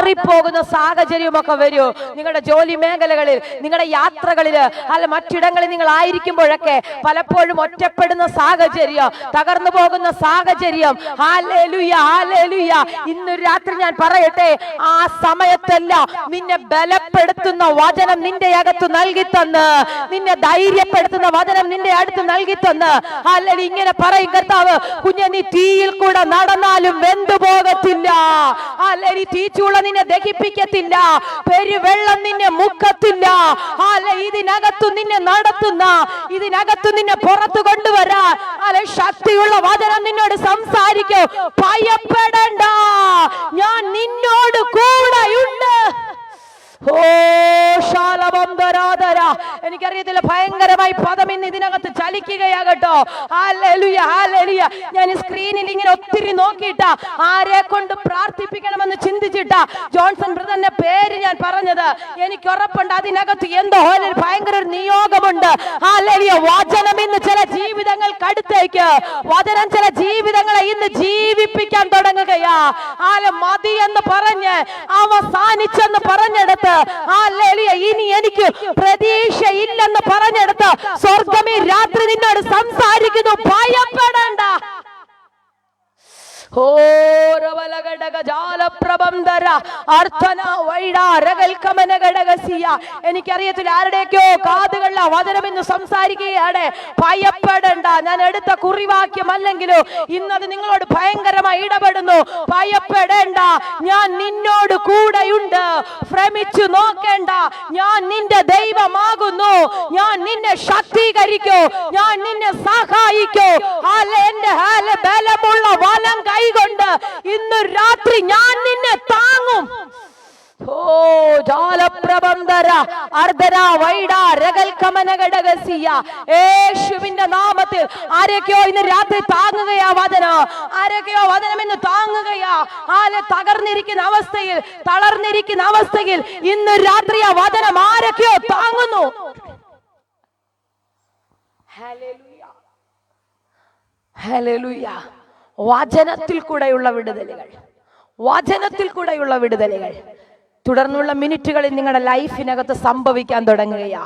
പതറിപ്പോകുന്ന സാഹചര്യമൊക്കെ വരൂ. നിങ്ങളുടെ ജോലി മേഖലകളിൽ, നിങ്ങളുടെ യാത്രകളിൽ, അല്ല മറ്റിടങ്ങളിൽ നിങ്ങൾ ആയിരിക്കുമ്പോഴൊക്കെ പലപ്പോഴും ഒറ്റപ്പെടുന്ന സാഹചര്യം, തകർന്നു പോകുന്ന സാഹചര്യം. Hallelujah, hallelujah. ഇന്നൊരു രാത്രി ഞാൻ പറയട്ടെ, ആ സമയത്തെല്ലാം നിന്നെ ബലപ്പെടുത്തുന്ന വചനം നിന്റെ അകത്ത് നൽകി തന്ന്, നിന്നെ ധൈര്യപ്പെടുത്തുന്ന വചനം നിന്റെ അടുത്ത് നൽകി തന്ന്, അല്ലെങ്കിൽ ഇങ്ങനെ പറയും കർത്താവ്, കുഞ്ഞെ നീ തീയിൽ കൂടെ നടന്നാലും വെന്തു പോകത്തില്ല, അല്ലെങ്കിൽ തീച്ചൂള നിന്നെ ദഹിപ്പിക്കത്തില്ല, പെരുവെള്ളം നിന്നെ മുക്കത്തില്ല. ഇതിനകത്തു നിന്നെ നടത്തുന്ന, ഇതിനകത്തു നിന്നെ പുറത്തു കൊണ്ടുവരാൻ അല്ലെ ശക്തിയുള്ള വചനം നിന്നോട് സംസാരിക്കും. ഭയപ്പെടണ്ട, ഞാൻ നിന്നോട് കൂടെയുണ്ട്. ഓ ശാലബന്ധരാധര, എനിക്കറിയത്തില്ല, ഭയങ്കരമായി പദം ഇന്ന് ഇതിനകത്ത് ചലിക്കുകയാകട്ടോ. Hallelujah, hallelujah. ഞാൻ സ്ക്രീനിൽ ഇങ്ങനെ ഒത്തിരി നോക്കിയിട്ടാ ആരെ കൊണ്ട് പ്രാർത്ഥിപ്പിക്കണമെന്ന് ചിന്തിച്ചിട്ടാ ജോൺസൺ ബ്രദറിന്റെ പേര് ഞാൻ പറഞ്ഞത്. എനിക്ക് ഉറപ്പുണ്ട് അതിനകത്ത് എന്തോ ഭയങ്കര ഒരു നിയോഗമുണ്ട്. ഹല്ലേലൂയ. വചനം ഇന്ന് ചില ജീവിതങ്ങൾക്കടുത്തേക്ക്, വചനം ചില ജീവിതങ്ങളെ ഇന്ന് ജീവിപ്പിക്കാൻ തുടങ്ങുകയാ. മതി എന്ന് പറഞ്ഞ് അവസാനിച്ചെന്ന് പറഞ്ഞെടുത്ത്, ഇനി എനിക്ക് പ്രതീക്ഷയില്ലെന്ന് പറഞ്ഞെടുത്ത് സ്വർഗം ഈ രാത്രി നിന്നോട് സംസാരിക്കുന്നു. ഭയപ്പെടേണ്ട. എനിക്കറിയത്തില്ല ആരുടെയൊക്കെയോ കാതുകളിൽ വചനം ഇന്ന് സംസാരിക്കുകയാണ്. ഭയപ്പെടണ്ട. ഞാൻ എടുത്ത കുറിവാക്യം അല്ലെങ്കിലും ഇന്നത് നിങ്ങളോട് ഭയങ്കരമായി ഇടപെടുന്നു. ഭയപ്പെടേണ്ട, ഞാൻ നിന്നോട് കൂടെയുണ്ട്. ഭ്രമിച്ചു നോക്കേണ്ട, ഞാൻ നിന്റെ ദൈവമാകുന്നു. ഞാൻ നിന്നെ ശക്തീകരിക്കൂ, ഞാൻ നിന്നെ സഹായിക്കൂ. എന്റെ ബലമുള്ള വലം കൈകൊണ്ട് ഇന്ന് രാത്രി ഞാൻ നിന്നെ താങ്ങും. യേശുവിന്റെ നാമത്തിൽ ആരൊക്കെയോ ഇന്ന് രാത്രി താങ്ങുകയാ വചനം, ആരൊക്കെയോ വചനം ഇന്ന് താങ്ങുകയാ. തകർന്നിരിക്കുന്ന അവസ്ഥയിൽ, തളർന്നിരിക്കുന്ന അവസ്ഥയിൽ ഇന്ന് രാത്രി ആ വചനം ആരൊക്കെയോ താങ്ങുന്നു. Hallelujah, hallelujah. വചനത്തിൽ കൂടെയുള്ള വിടുതലുകൾ, വചനത്തിൽ കൂടെയുള്ള വിടുതലുകൾ തുടർന്നുള്ള മിനിറ്റുകളിൽ നിങ്ങളുടെ ലൈഫിനകത്ത് സംഭവിക്കാൻ തുടങ്ങുകയാ.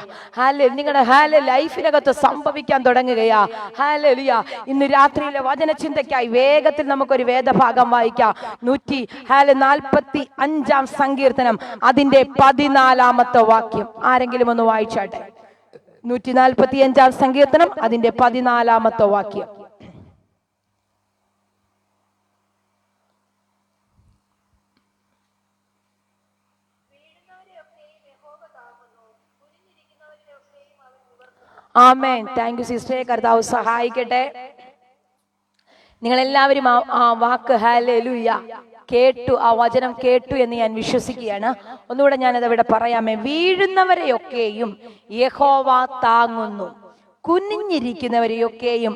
നിങ്ങളുടെ ലൈഫിനകത്ത് സംഭവിക്കാൻ തുടങ്ങുകയാ. ഹല്ലേലൂയ. ഇന്ന് രാത്രിയിലെ വചനചിന്തയ്ക്കായി വേഗത്തിൽ നമുക്കൊരു വേദഭാഗം വായിക്കാം. 145 സങ്കീർത്തനം അതിന്റെ 14 വാക്യം ആരെങ്കിലും ഒന്ന് വായിച്ചാട്ടെ. 145 സങ്കീർത്തനം അതിന്റെ 14 വാക്യം. ആമേൻ. താങ്ക് യു സിസ്റ്ററെ. കർത്താവ് സഹായിക്കട്ടെ. നിങ്ങളെല്ലാവരും ആ വാക്ക് ഹല്ലേലൂയ കേട്ടു, ആ വചനം കേട്ടു എന്ന് ഞാൻ വിശ്വസിക്കുകയാണ്. ഒന്നുകൂടെ ഞാനത് അവിടെ പറയാമേ. വീഴുന്നവരെയൊക്കെയും യഹോവ താങ്ങുന്നു, കുനിഞ്ഞിരിക്കുന്നവരെയൊക്കെയും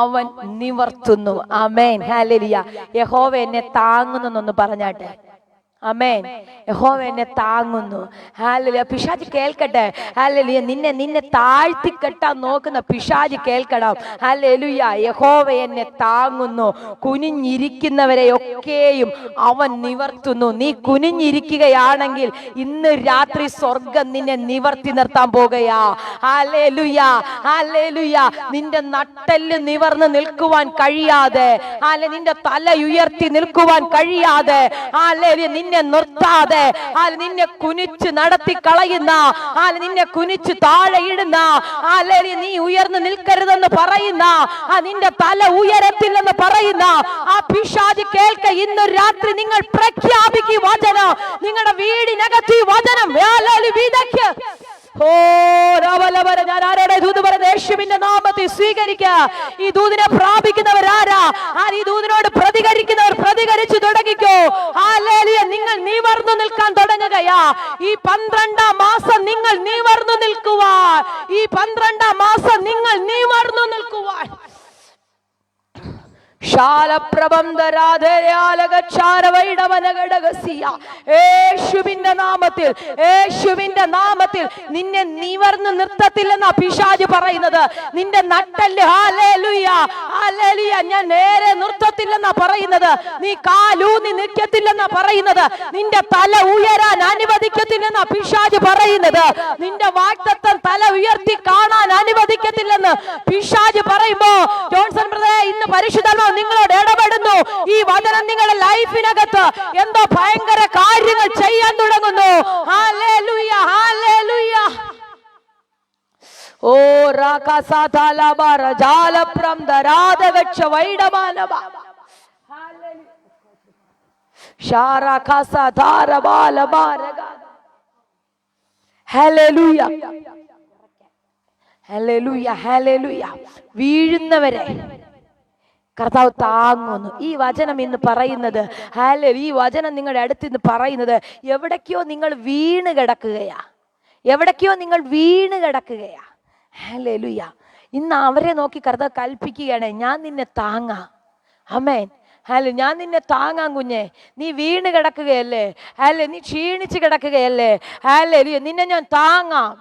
അവൻ നിവർത്തുന്നു. ആമേൻ, ഹല്ലേലൂയ. യഹോവ എന്നെ താങ്ങുന്നു എന്നൊന്ന് പറഞ്ഞാട്ടെ. ആമേൻ. യഹോവ എന്നെ താങ്ങുന്നു. ഹല്ലേലൂയ. പിശാച് കേൾക്കട്ടെ. ഹല്ലേലൂയ. നിന്നെ താഴ്ത്തി കെട്ടാൻ നോക്കുന്ന പിശാച് കേൾക്കണം. ഹല്ലേലൂയ. യഹോവ എന്നെ താങ്ങുന്നു, കുനിഞ്ഞിരിക്കുന്നവരെ ഒക്കെയും അവൻ നിവർത്തുന്നു. നീ കുനിഞ്ഞിരിക്കുകയാണെങ്കിൽ ഇന്ന് രാത്രി സ്വർഗം നിന്നെ നിവർത്തി നിർത്താൻ പോകുകയാ. Hallelujah, hallelujah. നിന്റെ നട്ടെല്ല് നിവർന്ന് നിൽക്കുവാൻ കഴിയാതെ, നിന്റെ തല ഉയർത്തി നിൽക്കുവാൻ കഴിയാതെ, നിന്നെ നിർത്താതെ, നിന്നെ കുനിച്ച് നടത്തി കളയുന്ന, നിന്നെ കുനിച്ച് താഴെ ഇടുന്ന, നീ ഉയർന്നു നിൽക്കരുതെന്ന് പറയുന്ന, നിന്റെ തല ഉയരത്തില്ലെന്ന് പറയുന്ന ആ പിശാച് കേൾക്ക. ഇന്ന് രാത്രി നിങ്ങൾ പ്രഖ്യാപിക്കുക വചനം. നിങ്ങളുടെ വീടിനകത്ത് ഈ വചനം വിതയ്ക്ക്. ഞാൻ ആരോടെ ദൂത് പറയുന്നത്? യേശുവിന്റെ നാമത്തിൽ സ്വീകരിക്കുക. ഈ ദൂതിനെ പ്രാപിക്കുന്നവരാരാ? ഈ ദൂതിനോട് പ്രതികരിക്കുന്നവർ പ്രതികരിച്ചു തുടങ്ങിക്കോ. ഹല്ലേലൂയ. നിങ്ങൾ നിവർന്നു നിൽക്കാൻ തുടങ്ങുകയാ. ഈ 12-ാം മാസം നിങ്ങൾ നിവർന്നു നിൽക്കുവാൻ, ഈ 12-ാം മാസം നിങ്ങൾ നിവർന്നു നിൽക്കുവാൻ. യേശുവിന്റെ നാമത്തിൽ നിന്നെ നിവർന്ന് നിർത്തത്തില്ലെന്നാ പിശാച് പറയുന്നത്. നിന്റെ നട്ടല് ഹല്ലേലൂയ ഹല്ലേലൂയ ഞാൻ നേരെ നിർത്തത്തില്ലെന്നാ പറയുന്നത്. നീ കാലൂന്നി നിൽക്കത്തില്ലെന്നാ പറയുന്നത്. നിന്റെ തല ഉയരാൻ അനുവദിക്കത്തില്ലെന്നാ പിശാച് പറയുന്നത്. നിന്റെ വാഗ്ദത്തം തല ഉയർത്തി കാണാൻ അനുവദിക്കത്തില്ലെന്ന് പിശാച് പറയുമ്പോ ജോൺസൺ ബ്രദറെ, ഇന്ന് പരിശുദ്ധാത്മാവ് നിങ്ങളോട് ഇടപെടുന്നു. ഈ വചനം നിങ്ങളുടെ ലൈഫിനകത്ത് എന്തോ ഭയങ്കര കാര്യങ്ങൾ ചെയ്യാൻ തുടങ്ങുന്നു. Hallelujah hallelujah. ഓ രാകസാതാലബാര ജാലപ്രം ദരാദഗച്ഛ വൈഡമാനബ ഹല്ലേലൂയ ശാരകസാതാരബാലബാരഗ ഹല്ലേലൂയ ഹല്ലേലൂയ ഹല്ലേലൂയ. വീഴുന്നവരെ കർത്താവ് താങ്ങുന്നു. ഈ വചനം ഇന്ന് പറയുന്നത് ഈ വചനം നിങ്ങളുടെ അടുത്ത് ഇന്ന് പറയുന്നത് എവിടേക്കോ നിങ്ങൾ വീണ് കിടക്കുകയാ, എവിടേക്കോ നിങ്ങൾ വീണ് കിടക്കുകയാ. ഹല്ലേലൂയ. ഇന്ന് അവരെ നോക്കി കർത്താവ് കൽപ്പിക്കുകയാണ്, ഞാൻ നിന്നെ താങ്ങാം. ആമേൻ. ഞാൻ നിന്നെ താങ്ങാം കുഞ്ഞെ. നീ വീണ് കിടക്കുകയല്ലേ, നീ ക്ഷീണിച്ച് കിടക്കുകയല്ലേ, നിന്നെ ഞാൻ താങ്ങാം.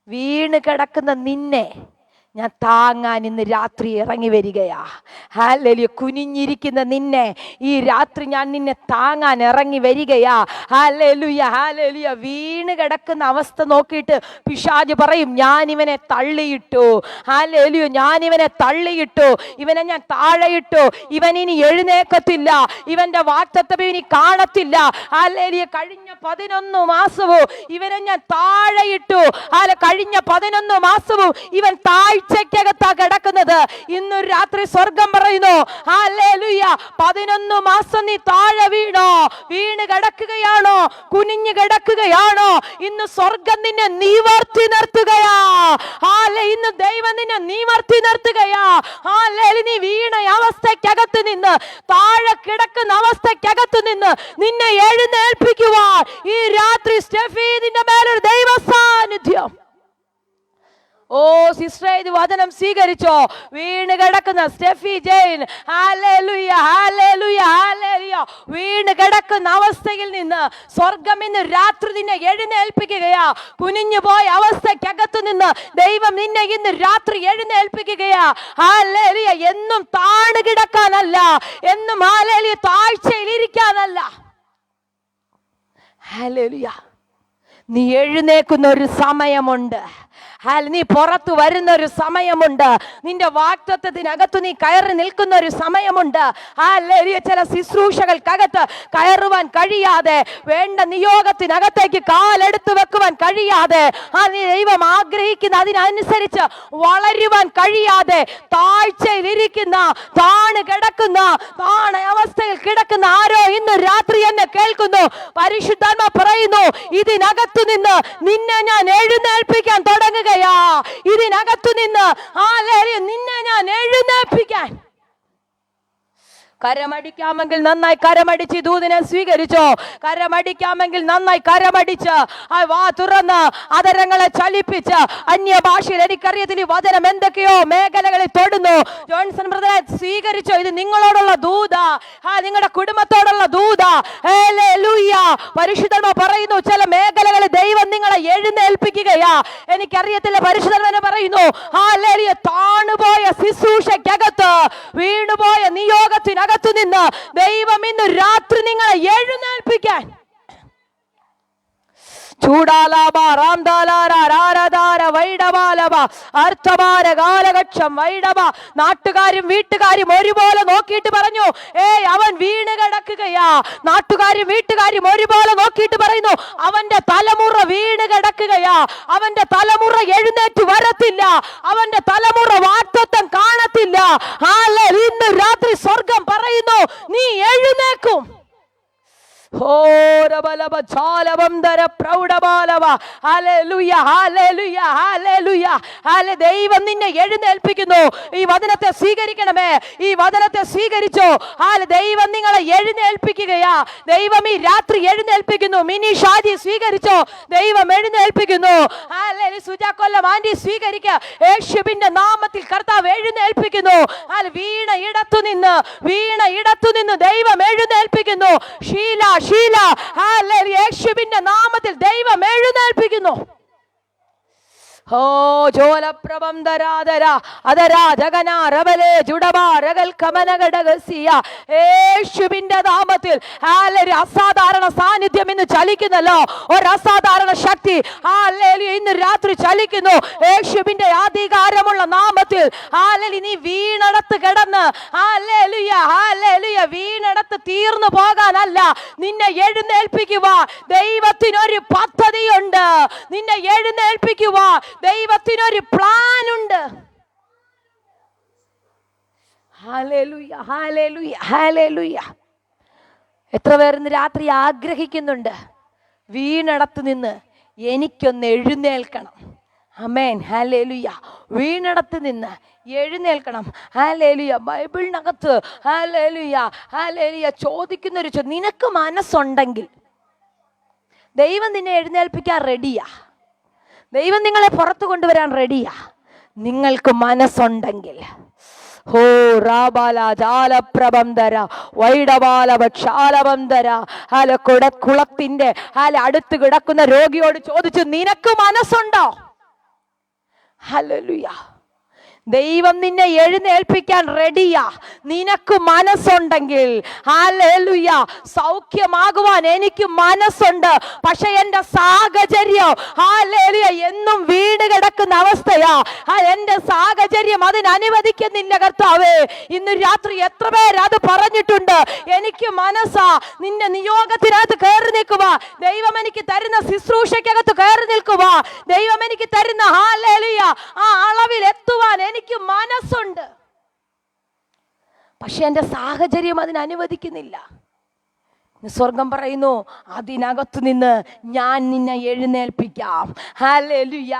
വീണ് കിടക്കുന്ന നിന്നെ ഞാൻ താങ്ങാൻ ഇന്ന് രാത്രി ഇറങ്ങി വരികയാ. ഹല്ലേലൂയ. കുനിഞ്ഞിരിക്കുന്ന നിന്നെ ഈ രാത്രി ഞാൻ നിന്നെ താങ്ങാൻ ഇറങ്ങി വരികയാ. Hallelujah hallelujah. വീണ് കിടക്കുന്ന അവസ്ഥ നോക്കിയിട്ട് പിശാച് പറയും, ഞാൻ ഇവനെ തള്ളിയിട്ടു. ഹല്ലേലൂയ, ഞാൻ ഇവനെ തള്ളിയിട്ടു, ഇവനെ ഞാൻ താഴെയിട്ടു, ഇവൻ ഇനി എഴുന്നേക്കത്തില്ല, ഇവന്റെ വാഗ്ദത്തം ഇനി കാണത്തില്ല. ഹല്ലേലൂയ. കഴിഞ്ഞ 11 മാസവും ഇവനെ ഞാൻ താഴെയിട്ടു. കഴിഞ്ഞ 11 മാസവും ഇവൻ താഴ്ചയ്ക്കകത്താ കിടക്കുന്നത്. ഇന്നൊരു രാത്രി സ്വർഗം പറയുന്നു, ഹല്ലേലൂയ, 11 മാസം നീ താഴെ വീണോ, വീണ് കിടക്കുകയാണോ, കുനിഞ്ഞു കിടക്കുകയാണോ, ഇന്ന് സ്വർഗം നിന്നെ നിവർത്തി നിർത്തുകയാ. ഇന്ന് ദൈവം നിന്നെ നിവർത്തി നിർത്തുകയാ. നീ വീണ അവസ്ഥയ്ക്കകത്ത് നിന്ന്, താഴെ കിടക്കുന്ന അവസ്ഥയ്ക്കകത്ത് നിന്ന് നിന്നെ എഴുന്നേൽപ്പിക്കുവാൻ ഈ രാത്രി സ്റ്റെഫി നിന്റെ മേലൊരു ദൈവ സാന്നിധ്യം. ഓ സിസ്റ്റർ, ഇത് വചനം സ്വീകരിച്ചോ? വീണ് കിടക്കുന്ന Steffi Jain, hallelujah hallelujah hallelujah, വീണ് കിടക്കുന്ന അവസ്ഥയിൽ നിന്ന് സ്വർഗം ഇന്ന് രാത്രി നിന്നെ എഴുന്നേൽപ്പിക്കുകയാ. കുനിഞ്ഞു പോയ അവസ്ഥയ്ക്കകത്ത് നിന്ന് ദൈവം നിന്നെ ഇന്ന് രാത്രി എഴുന്നേൽപ്പിക്കുകയാ. ഹല്ലേലൂയ. എന്നും താണു കിടക്കാനല്ല, എന്നും ഹല്ലേലൂയ താഴ്ചയിൽ ഇരിക്കാനല്ല. ഹല്ലേലൂയ. നീ എഴുന്നേക്കുന്ന ഒരു സമയമുണ്ട്. നീ പുറത്തു വരുന്ന ഒരു സമയമുണ്ട്. നിന്റെ വാഗ്ദത്തത്തിനകത്ത് നീ കയറി നിൽക്കുന്ന ഒരു സമയമുണ്ട്. ചില ശുശ്രൂഷകൾക്കകത്ത് കയറുവാൻ കഴിയാതെ, വേണ്ട നിയോഗത്തിനകത്തേക്ക് കാലെടുത്ത് വെക്കുവാൻ കഴിയാതെ, ദൈവം ആഗ്രഹിക്കുന്ന അതിനനുസരിച്ച് വളരുവാൻ കഴിയാതെ താഴ്ചയിലിരിക്കുന്ന, താണ് കിടക്കുന്ന, താണ് അവസ്ഥയിൽ കിടക്കുന്ന ആരോ ഇന്ന് രാത്രി എന്നെ കേൾക്കുന്നു. പരിശുദ്ധാത്മാ പറയുന്നു, ഇതിനകത്തു നിന്ന് നിന്നെ ഞാൻ എഴുന്നേൽപ്പിക്കാൻ തുടങ്ങുക. ഇതിനകത്തു നിന്ന് നിന്നെ ഞാൻ എഴുന്നേൽപ്പിക്കാൻ. കരമടിക്കാമെങ്കിൽ നന്നായി കരമടിച്ച് ദൂതനെ സ്വീകരിച്ചോ. കരമടിക്കാമെങ്കിൽ നന്നായി കരമടിച്ച് വാ തുറന്ന് അതരങ്ങളെ ചലിപ്പിച്ച് അന്യഭാഷയിൽ, എനിക്കറിയത്തില്ല ഈ വചനം എന്തൊക്കെയോ മേഖലകളിൽ തൊടുന്നു. ജോൺസൺ ബ്രദറെ സ്വീകരിച്ചോ. ഇത് നിങ്ങളോടുള്ള ദൂത, നിങ്ങളുടെ കുടുംബത്തോടുള്ള ദൂത. ഹല്ലേലൂയ. പരിശുദ്ധന്മാർ പറയുന്നു, ചില മേഖലകളിൽ ദൈവം നിങ്ങളെ എഴുന്നേൽപ്പിക്കുകയാ. എനിക്കറിയത്തില്ല, പരിശുദ്ധന്മാർ പറയുന്നു, ഹല്ലേലൂയ, താണുപോയ ശുശ്രൂഷയ്ക്കകത്ത്, വീണുപോയ നിയോഗത്തിനകത്ത് നിന്ന് ദൈവം ഇന്ന് രാത്രി നിങ്ങളെ എഴുന്നേൽപ്പിക്കാൻ. ചൂടാലാബ റാംദാലാര രാരദാര വൈഡബാലബ അർത്ഥമാര കാലകക്ഷം വൈഡബ. നാട്ടുകാരും വീട്ടുകാരും ഒരുപോലെ നോക്കിയിട്ട് പറഞ്ഞു, അവൻ വീണ് കിടക്കുകയാ. നാട്ടുകാരും വീട്ടുകാരും ഒരുപോലെ നോക്കിയിട്ട് പറയുന്നു, അവന്റെ തലമുറ വീണ് കിടക്കുകയാ. അവന്റെ തലമുറ എഴുന്നേറ്റ് വരത്തില്ല, അവന്റെ തലമുറ വാഗ്ദത്തം കാണത്തില്ല. ഇന്ന് രാത്രി സ്വർഗം പറയുന്നു, നീ എഴുന്നേക്കും. രബലബ ചാലവന്തര പ്രൗഢബാലവ. Hallelujah, hallelujah, hallelujah. ദൈവം നിന്നെ എഴുന്നേൽപ്പിക്കുന്നു. ഈ വചനത്തെ സ്വീകരിക്കണമേ, ഈ വചനത്തെ സ്വീകരിച്ചോ. ദൈവം നിങ്ങളെ എഴുന്നേൽപ്പിക്കുകയാ. ദൈവം ഈ രാത്രി എഴുന്നേൽപ്പിക്കുന്നു. മിനി ഷാജി സ്വീകരിച്ചോ, ദൈവം എഴുന്നേൽപ്പിക്കുന്നു. സുജാക്കൊല്ലം ആന്റി സ്വീകരിക്കുക. യേശുവിന്റെ നാമത്തിൽ കർത്താവ് എഴുന്നേൽപ്പിക്കുന്നു. വീണ ഇടത്തു നിന്ന് ദൈവം എഴുന്നേൽപ്പിക്കുന്നു. ഷീല യേശുവിന്റെ നാമത്തിൽ ദൈവം എഴുന്നേൽപ്പിക്കുന്നു. ഓ ജോലപ്രബന്ധരാധര അതരാ ജഗന റബലേ ജുഡബാ രഗൽ കമനഗടഗസിയ. യേശുവിന്റെ നാമത്തിൽ അസാധാരണ സാന്നിധ്യം ഇന്ന് ചലിക്കുന്നല്ലോ. ഒരു അസാധാരണ ശക്തി ഇന്ന് രാത്രി ചലിക്കുന്നു. യേശുവിന്റെ അധികാരമുള്ള നാമത്തിൽ നീ വീണടത്ത് കിടന്ന് വീണടത്ത് തീർന്നു പോകാനല്ല, നിന്നെ എഴുന്നേൽപ്പിക്കുക. ദൈവത്തിനൊരു പദ്ധതിയുണ്ട്. നിന്നെ എഴുന്നേൽപ്പിക്കുക. ദൈവത്തിനൊരു പ്ലാൻ ഉണ്ട്. Hallelujah, hallelujah, hallelujah. എത്ര പേർ ഇന്ന് രാത്രി ആഗ്രഹിക്കുന്നുണ്ട് വീണടത്ത് നിന്ന് എനിക്കൊന്ന് എഴുന്നേൽക്കണം? ആമേൻ, ഹല്ലേലൂയ. വീണടത്ത് നിന്ന് എഴുന്നേൽക്കണം. ഹല്ലേലൂയ. ബൈബിളിനകത്ത് ഹല്ലേലൂയ, ഹല്ലേലൂയ ചോദിക്കുന്നൊരു നിനക്ക് മനസ്സുണ്ടെങ്കിൽ ദൈവം നിന്നെ എഴുന്നേൽപ്പിക്കാൻ റെഡിയാ. ദൈവം നിങ്ങളെ പുറത്തു കൊണ്ടുവരാൻ റെഡിയാ. നിങ്ങൾക്ക് മനസ്സുണ്ടെങ്കിൽ. ഹോ റാബാല ജാലപ്രബന്ധര വൈഡബാല ഭക്ഷാലബന്ധര. കുളത്തിന്റെ അടുത്ത് കിടക്കുന്ന രോഗിയോട് ചോദിച്ചു, നിനക്ക് മനസ്സുണ്ടോ? ഹല്ലേലൂയ. ദൈവം നിന്നെ എഴുന്നേൽപ്പിക്കാൻ റെഡിയാ. നിനക്ക് മനസ്സുണ്ടെങ്കിൽ. ഹല്ലേലൂയ. സൗഖ്യമാകുവാൻ എനിക്ക് മനസ്സുണ്ട്, പക്ഷെ എന്റെ സാഹചര്യം ഹല്ലേലൂയ എന്നും വീട് കിടക്കുന്ന അവസ്ഥയാ. എന്റെ സാഹചര്യം അതിന് അനുവദിക്കുന്നില്ല കർത്താവേ. ഇന്ന് രാത്രി എത്ര പേര് അത് പറഞ്ഞിട്ടുണ്ട്. എനിക്ക് മനസ്സാ. നിന്റെ നിയോഗത്തിനകത്ത് കയറി നിൽക്കുക. ദൈവം എനിക്ക് തരുന്ന ശുശ്രൂഷയ്ക്കകത്ത് കയറി നിൽക്കുക. ദൈവം എനിക്ക് തരുന്ന ഹല്ലേലൂയ ആ അളവിൽ എത്തുവാൻ എനിക്ക് മനസ്സുണ്ട്, പക്ഷെ എന്റെ സാഹചര്യം അതിന് അനുവദിക്കുന്നില്ല. സ്വർഗം പറയുന്നു, അതിനകത്തു നിന്ന് ഞാൻ നിന്നെ എഴുന്നേൽപ്പിക്കാം. ഹല്ലേലൂയ.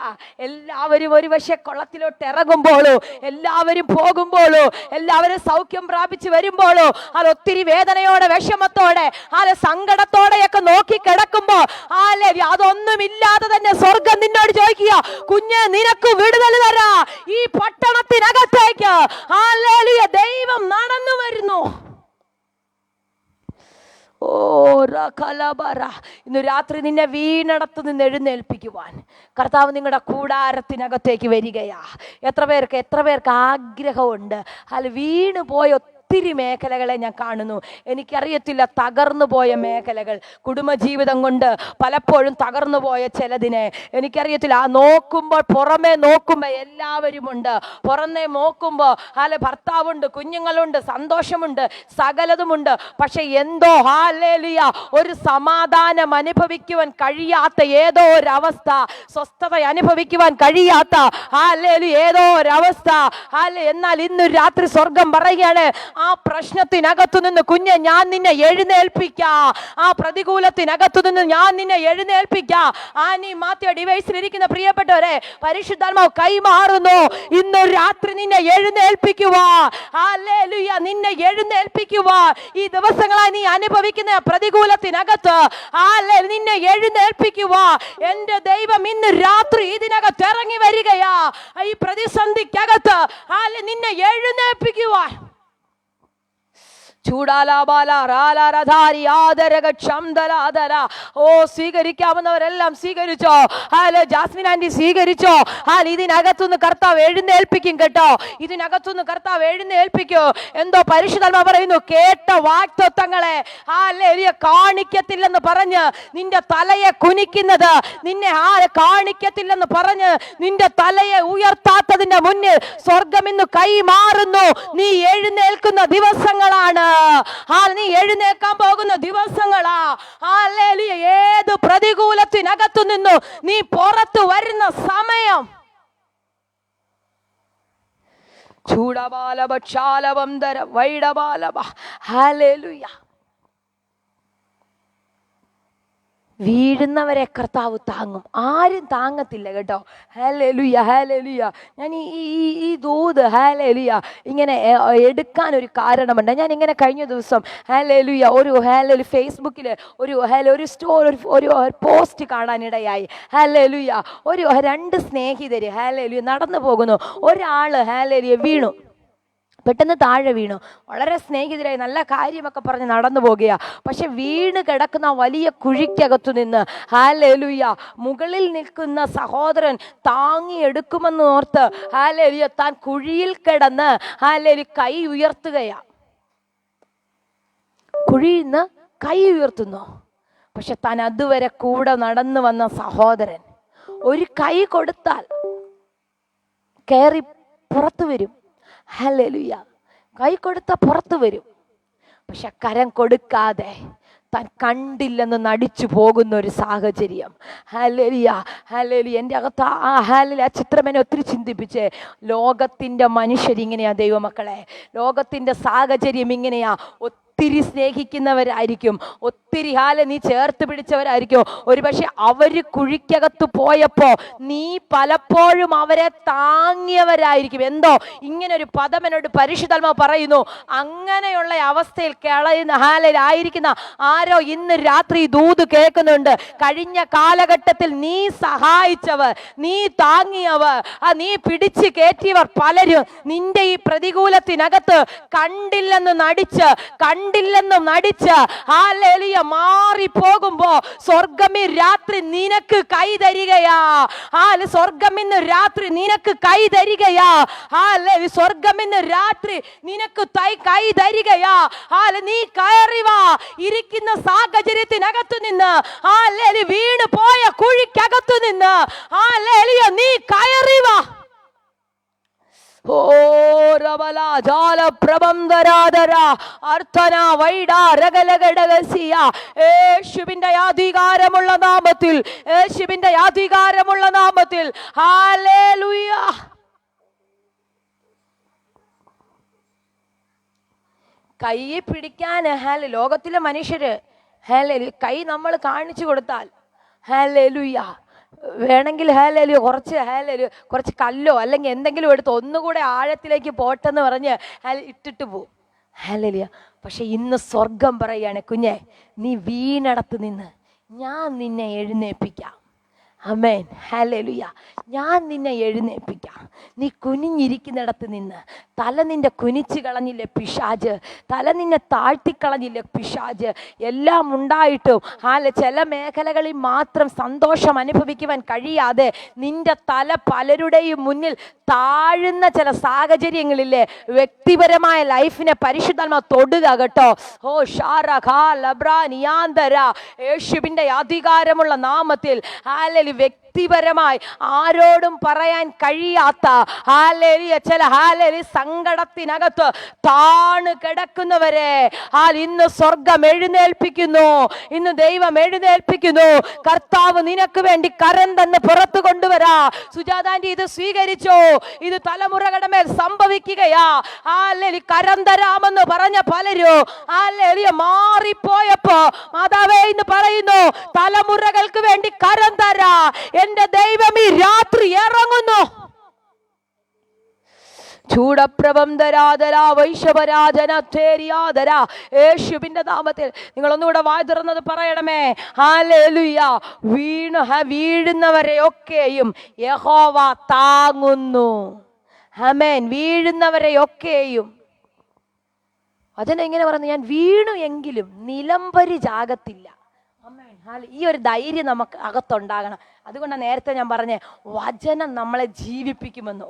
എല്ലാവരും ഒരു പക്ഷേ കുളത്തിലോട്ട് ഇറങ്ങുമ്പോഴോ, എല്ലാവരും പോകുമ്പോഴോ, എല്ലാവരും സൗഖ്യം പ്രാപിച്ച് വരുമ്പോഴോ, അത് ഒത്തിരി വേദനയോടെ, വിഷമത്തോടെ, സങ്കടത്തോടെയൊക്കെ നോക്കി കിടക്കുമ്പോ അതൊന്നുമില്ലാതെ തന്നെ സ്വർഗം നിന്നോട് ചോദിക്കുക, കുഞ്ഞ് നിനക്ക് വിടുതൽ തരാ. ഈ പട്ടണത്തിനകത്തേക്ക് ഹല്ലേലൂയ ദൈവം നടന്നു വരുന്നു. ഇന്ന് രാത്രി നിന്നെ വീണടത്ത് നിന്ന് എഴുന്നേൽപ്പിക്കുവാൻ കർത്താവ് നിങ്ങളുടെ കൂടാരത്തിനകത്തേക്ക് വരികയാ. എത്ര പേർക്ക് ആഗ്രഹമുണ്ട്. വീണു പോയ ഒത്തിരി മേഖലകളെ ഞാൻ കാണുന്നു. എനിക്കറിയത്തില്ല, തകർന്നു പോയ മേഖലകൾ, കുടുംബജീവിതം കൊണ്ട് പലപ്പോഴും തകർന്നു പോയ ചിലതിനെ എനിക്കറിയത്തില്ല. നോക്കുമ്പോൾ, പുറമേ നോക്കുമ്പോൾ എല്ലാവരുമുണ്ട്. പുറമേ നോക്കുമ്പോൾ ഭർത്താവുണ്ട്, കുഞ്ഞുങ്ങളുണ്ട്, സന്തോഷമുണ്ട്, സകലതുമുണ്ട്. പക്ഷെ എന്തോ ഹല്ലേലൂയ ഒരു സമാധാനം അനുഭവിക്കുവാൻ കഴിയാത്ത ഏതോ ഒരവസ്ഥ, സ്വസ്ഥത അനുഭവിക്കുവാൻ കഴിയാത്ത ഹല്ലേലൂയ ഏതോ ഒരവസ്ഥ. എന്നാൽ ഇന്ന് രാത്രി സ്വർഗം പറയുകയാണ്, ആ പ്രശ്നത്തിനകത്തു നിന്ന് കുഞ്ഞെ ഞാൻ നിന്നെ എഴുന്നേൽപ്പിക്കാം. ആ പ്രതികൂലത്തിനകത്തു നിന്ന് ഞാൻ നിന്നെ എഴുന്നേൽപ്പിക്കാം. ആനി മാത്യു ഡിവൈസിലിരിക്കുന്ന പ്രിയപ്പെട്ടവരെ, പരിശുദ്ധാത്മാവ് കൈമാറുന്നു. ഇന്ന് രാത്രി നിന്നെ എഴുന്നേൽപ്പിക്കുക. ഹല്ലേലൂയ, നിന്നെ എഴുന്നേൽപ്പിക്കുക. ഈ ദിവസങ്ങളായി നീ അനുഭവിക്കുന്ന പ്രതികൂലത്തിനകത്ത് നിന്നെ എഴുന്നേൽപ്പിക്കുക. എന്റെ ദൈവം ഇന്ന് രാത്രി ഇതിനകത്ത് ഇറങ്ങി വരികയാ. ഈ പ്രതിസന്ധിക്കകത്ത് നിന്നെ എഴുന്നേൽപ്പിക്കുക. സ്വീകരിക്കാവുന്നവരെല്ലാം സ്വീകരിച്ചോ. Jasmine anti സ്വീകരിച്ചോ. ഇതിനകത്തുനിന്ന് കർത്താവ് എഴുന്നേൽപ്പിക്കും കേട്ടോ. ഇതിനകത്തുനിന്ന് കർത്താവ് എഴുന്നേൽപ്പിക്കോ. എന്തോ പരിശുദ്ധാത്മാവ് പറയുന്നു, കേട്ട വാഗ്ദത്തങ്ങളെ കാണിക്കത്തില്ലെന്ന് പറഞ്ഞ് നിന്റെ തലയെ കുനിക്കുന്നത്, നിന്നെ കാണിക്കത്തില്ലെന്ന് പറഞ്ഞ് നിന്റെ തലയെ ഉയർത്താത്തതിന്റെ മുന്നിൽ സ്വർഗം ഇന്ന് കൈമാറുന്നു. നീ എഴുന്നേൽക്കുന്ന ദിവസങ്ങളാണ്. നീ എഴുന്നേൽക്കാൻ പോകുന്ന ദിവസങ്ങളാ. ഹല്ലേലൂയ. ഏത് പ്രതികൂലത്തിനകത്തു നിന്നു നീ പുറത്തു വരുന്ന സമയം. ഹല്ലേലൂയ. വീഴുന്നവരെ കർത്താവ് താങ്ങും. ആരും താങ്ങത്തില്ല കേട്ടോ. Hallelujah, hallelujah. ഞാൻ ഈ ദൂത് ഹല്ലേലൂയ ഇങ്ങനെ എടുക്കാൻ ഒരു കാരണമുണ്ട്. ഞാൻ ഇങ്ങനെ കഴിഞ്ഞ ദിവസം ഹല്ലേലൂയ ഒരു ഫേസ്ബുക്കിൽ ഒരു പോസ്റ്റ് കാണാനിടയായി. ഹല്ലേലൂയ ഒരു 2 സ്നേഹിതര് ഹല്ലേലൂയ നടന്നു പോകുന്നു. ഒരാള് ഹല്ലേലൂയ വീണു, പെട്ടെന്ന് താഴെ വീണു. വളരെ സ്നേഹിതരായി നല്ല കാര്യമൊക്കെ പറഞ്ഞ് നടന്നു പോകുക. പക്ഷെ വീണ് കിടക്കുന്ന വലിയ കുഴിക്കകത്തു നിന്ന് ഹല്ലേലൂയ മുകളിൽ നിൽക്കുന്ന സഹോദരൻ താങ്ങിയെടുക്കുമെന്ന് ഓർത്ത് ഹല്ലേലൂയ താൻ കുഴിയിൽ കിടന്ന് ഹല്ലേലൂയ കൈ ഉയർത്തുകയാ. കുഴിയിൽ നിന്ന് കൈ ഉയർത്തുന്നു. പക്ഷെ താൻ അതുവരെ കൂടെ നടന്നു വന്ന സഹോദരൻ ഒരു കൈ കൊടുത്താൽ കയറി പുറത്തു വരും. ഹല്ലേലൂയ കൈ കൊടുത്ത പുറത്തു വരും. പക്ഷെ കരം കൊടുക്കാതെ താൻ കണ്ടില്ലെന്ന് നടിച്ചു പോകുന്ന ഒരു സാഹചര്യം. Hallelujah, hallelujah. എൻ്റെ അകത്ത് ആ ചിത്രം എന്നെ ഒത്തിരി ചിന്തിപ്പിച്ചേ. ലോകത്തിൻ്റെ മനുഷ്യരിങ്ങനെയാ ദൈവമക്കളെ. ലോകത്തിൻ്റെ സാഹചര്യം ഇങ്ങനെയാ. ഒത്തിരി സ്നേഹിക്കുന്നവരായിരിക്കും, ഒത്തിരി നീ ചേർത്ത് പിടിച്ചവരായിരിക്കും. ഒരുപക്ഷെ അവര് കുഴിക്കകത്ത് പോയപ്പോ നീ പലപ്പോഴും അവരെ താങ്ങിയവരായിരിക്കും. എന്തോ ഇങ്ങനൊരു പദം എന്നോട് പരിശുദ്ധാത്മാവ് പറയുന്നു. അങ്ങനെയുള്ള അവസ്ഥയിൽ ആയിരിക്കുന്ന ആരോ ഇന്ന് രാത്രി ദൂത് കേൾക്കുന്നുണ്ട്. കഴിഞ്ഞ കാലഘട്ടത്തിൽ നീ സഹായിച്ചവർ, നീ താങ്ങിയവർ, നീ പിടിച്ചു കയറ്റിയവർ പലരും നിന്റെ ഈ പ്രതികൂലത്തിനകത്ത് കണ്ടില്ലെന്ന് നടിച്ച് ഹല്ലേലൂയ മാറിപ്പോകുമ്പോ സ്വർഗം ഈ രാത്രി നിനക്ക് കൈ തരികയാ. സ്വർഗം ഇന്ന് രാത്രി നിനക്ക് കൈ തരികയാ. സ്വർഗം ഇന്ന് രാത്രി നിനക്ക് കൈ തരികയാ. നീ കയറി വാ. ഇരിക്കുന്ന സാഹചര്യത്തിനകത്തു നിന്ന് വീണ് പോയ കുഴിക്കകത്തു നിന്ന് നീ കയറി വാ. യേശുവിന്റെ അധികാരമുള്ള നാമത്തിൽ, യേശുവിന്റെ അധികാരമുള്ള നാമത്തിൽ ഹല്ലേലൂയ. കൈ പിടിക്കാൻ ലോകത്തിലെ മനുഷ്യര് കൈ നമ്മൾ കാണിച്ചു കൊടുത്താൽ ഹല്ലേലൂയ വേണമെങ്കിൽ കുറച്ച് കല്ലോ അല്ലെങ്കിൽ എന്തെങ്കിലും എടുത്ത് ഒന്നുകൂടെ ആഴത്തിലേക്ക് പോട്ടെന്ന് പറഞ്ഞ് ഇട്ടിട്ട് പോവും. ഹല്ലേലൂയ. പക്ഷെ ഇന്ന് സ്വർഗം പറയാണ്, കുഞ്ഞെ നീ വീണടത്ത് നിന്ന് ഞാൻ നിന്നെ എഴുന്നേൽപ്പിക്കാം. ആമേൻ, ഹല്ലേലൂയ. ഞാൻ നിന്നെ എഴുന്നേൽപ്പിക്കാം. നീ കുനിഞ്ഞിരിക്കുന്നിടത്ത് നിന്ന് തല നിന്റെ കുനിച്ച് കളഞ്ഞില്ലേ പിശാച്, തല നിന്നെ താഴ്ത്തിക്കളഞ്ഞില്ലേ പിശാച്. എല്ലാം ഉണ്ടായിട്ടും ചില മേഖലകളിൽ മാത്രം സന്തോഷം അനുഭവിക്കുവാൻ കഴിയാതെ നിന്റെ തല പലരുടെയും മുന്നിൽ താഴുന്ന ചില സാഹചര്യങ്ങളില്ലേ. വ്യക്തിപരമായ ലൈഫിനെ പരിശുദ്ധാത്മാവ് തൊടുക കേട്ടോ. യേശുവിന്റെ അധികാരമുള്ള നാമത്തിൽ വ്യക്തിപരമായി ആരോടും പറയാൻ കഴിയാത്ത ചില സങ്കടത്തിനകത്ത് താണ് കിടക്കുന്നവരെ ഇന്ന് സ്വർഗം എഴുന്നേൽപ്പിക്കുന്നു. ഇന്ന് ദൈവം എഴുന്നേൽപ്പിക്കുന്നു. കർത്താവ് നിനക്ക് വേണ്ടി കരം തന്നെ പുറത്തു കൊണ്ടുവരാ. സുജാതാന്റി ഇത് സ്വീകരിച്ചോ? ഇത് തലമുറകളുടെ മേൽ സംഭവിക്കുകയാ. കരം തരാമെന്ന് പറഞ്ഞ പലരും മാറിപ്പോയപ്പോ മാതാവേ എന്ന് പറയുന്നു, തലമുറകൾക്ക് വേണ്ടി കരം തരാ എന്റെ ദൈവം ഈ രാത്രി ഇറങ്ങുന്നു. യേശുവിന്റെ നാമത്തിൽ നിങ്ങൾ ഒന്നുകൂടെ വായ തുറന്നത് പറയണമേ. ഹല്ലേലൂയ. വീഴുന്നവരെ ഒക്കെയും യഹോവ താങ്ങുന്നു. ആമേൻ. വീഴുന്നവരെ ഒക്കെയും അതിനെങ്ങനെ പറഞ്ഞു? ഞാൻ വീണു എങ്കിലും നിലംപരി ജാഗത്തില്ല. ഈ ഒരു ധൈര്യം നമുക്ക് അകത്തുണ്ടാകണം. അതുകൊണ്ടാണ് നേരത്തെ ഞാൻ പറഞ്ഞേ വചനം നമ്മളെ ജീവിപ്പിക്കുമെന്ന്.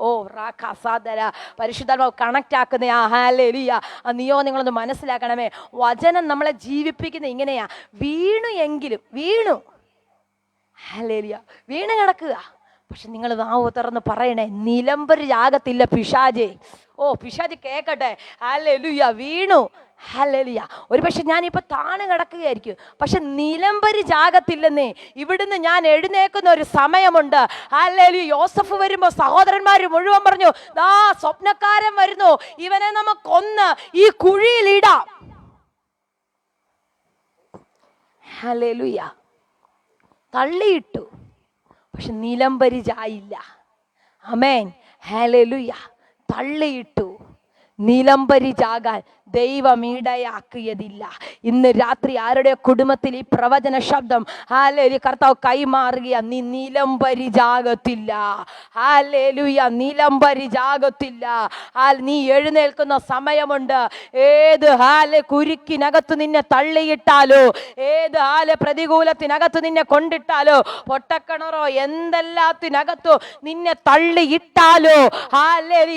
പരിശുദ്ധാത്മാവ് കണക്ട് ആക്കുന്ന ഹല്ലേലൂയ. നീയോ നിങ്ങളൊന്ന് മനസ്സിലാക്കണമേ. വചനം നമ്മളെ ജീവിപ്പിക്കുന്ന ഇങ്ങനെയാ. വീണു എങ്കിലും ഹല്ലേലൂയ വീണ് കിടക്കുക. പക്ഷെ നിങ്ങൾ നാവ് തുറന്ന് പറയണേ, നിലംപരി ജാഗത്തില്ല പിശാചേ. പിശാച് കേക്കട്ടെ. ഹല്ലേലൂയ. വീണു. ഹല്ലേലൂയ. ഒരു പക്ഷെ ഞാനിപ്പോൾ താണു കിടക്കുകയായിരിക്കും, പക്ഷെ നിലംപരി ജാഗത്തില്ലെന്നേ. ഇവിടുന്ന് ഞാൻ എഴുന്നേക്കുന്ന ഒരു സമയമുണ്ട്. ഹല്ലേലൂയ. യോസഫ് വരുമ്പോൾ സഹോദരന്മാര് മുഴുവൻ പറഞ്ഞു, ദാ സ്വപ്നക്കാരൻ വരുന്നു, ഇവനെ നമുക്കൊന്ന് ഈ കുഴിയിലിടാം. ഹല്ലേലൂയ. തള്ളിയിട്ടു, പക്ഷെ നിലംപരിചായില്ല. ആമേൻ, ഹല്ലേലൂയ. തള്ളിയിട്ടു, നിലംപരിചാകാൻ ദൈവം ഇടയാക്കിയതില്ല. ഇന്ന് രാത്രി ആരുടെ കുടുംബത്തിൽ ഈ പ്രവചന ശബ്ദം ഹല്ലേലൂയ കർത്താവ് കൈമാറുക, നീ നിലംപരിചാകത്തില്ല. ഹല്ലേലൂയ, നിലംപരിചാകത്തില്ല. നീ എഴുന്നേൽക്കുന്ന സമയമുണ്ട്. ഏത് കുരുക്കിനകത്ത് നിന്നെ തള്ളിയിട്ടാലോ, ഏത് പ്രതികൂലത്തിനകത്ത് നിന്നെ കൊണ്ടിട്ടാലോ, പൊട്ടക്കിണറോ എന്തെല്ലാത്തിനകത്തോ നിന്നെ തള്ളിയിട്ടാലോ,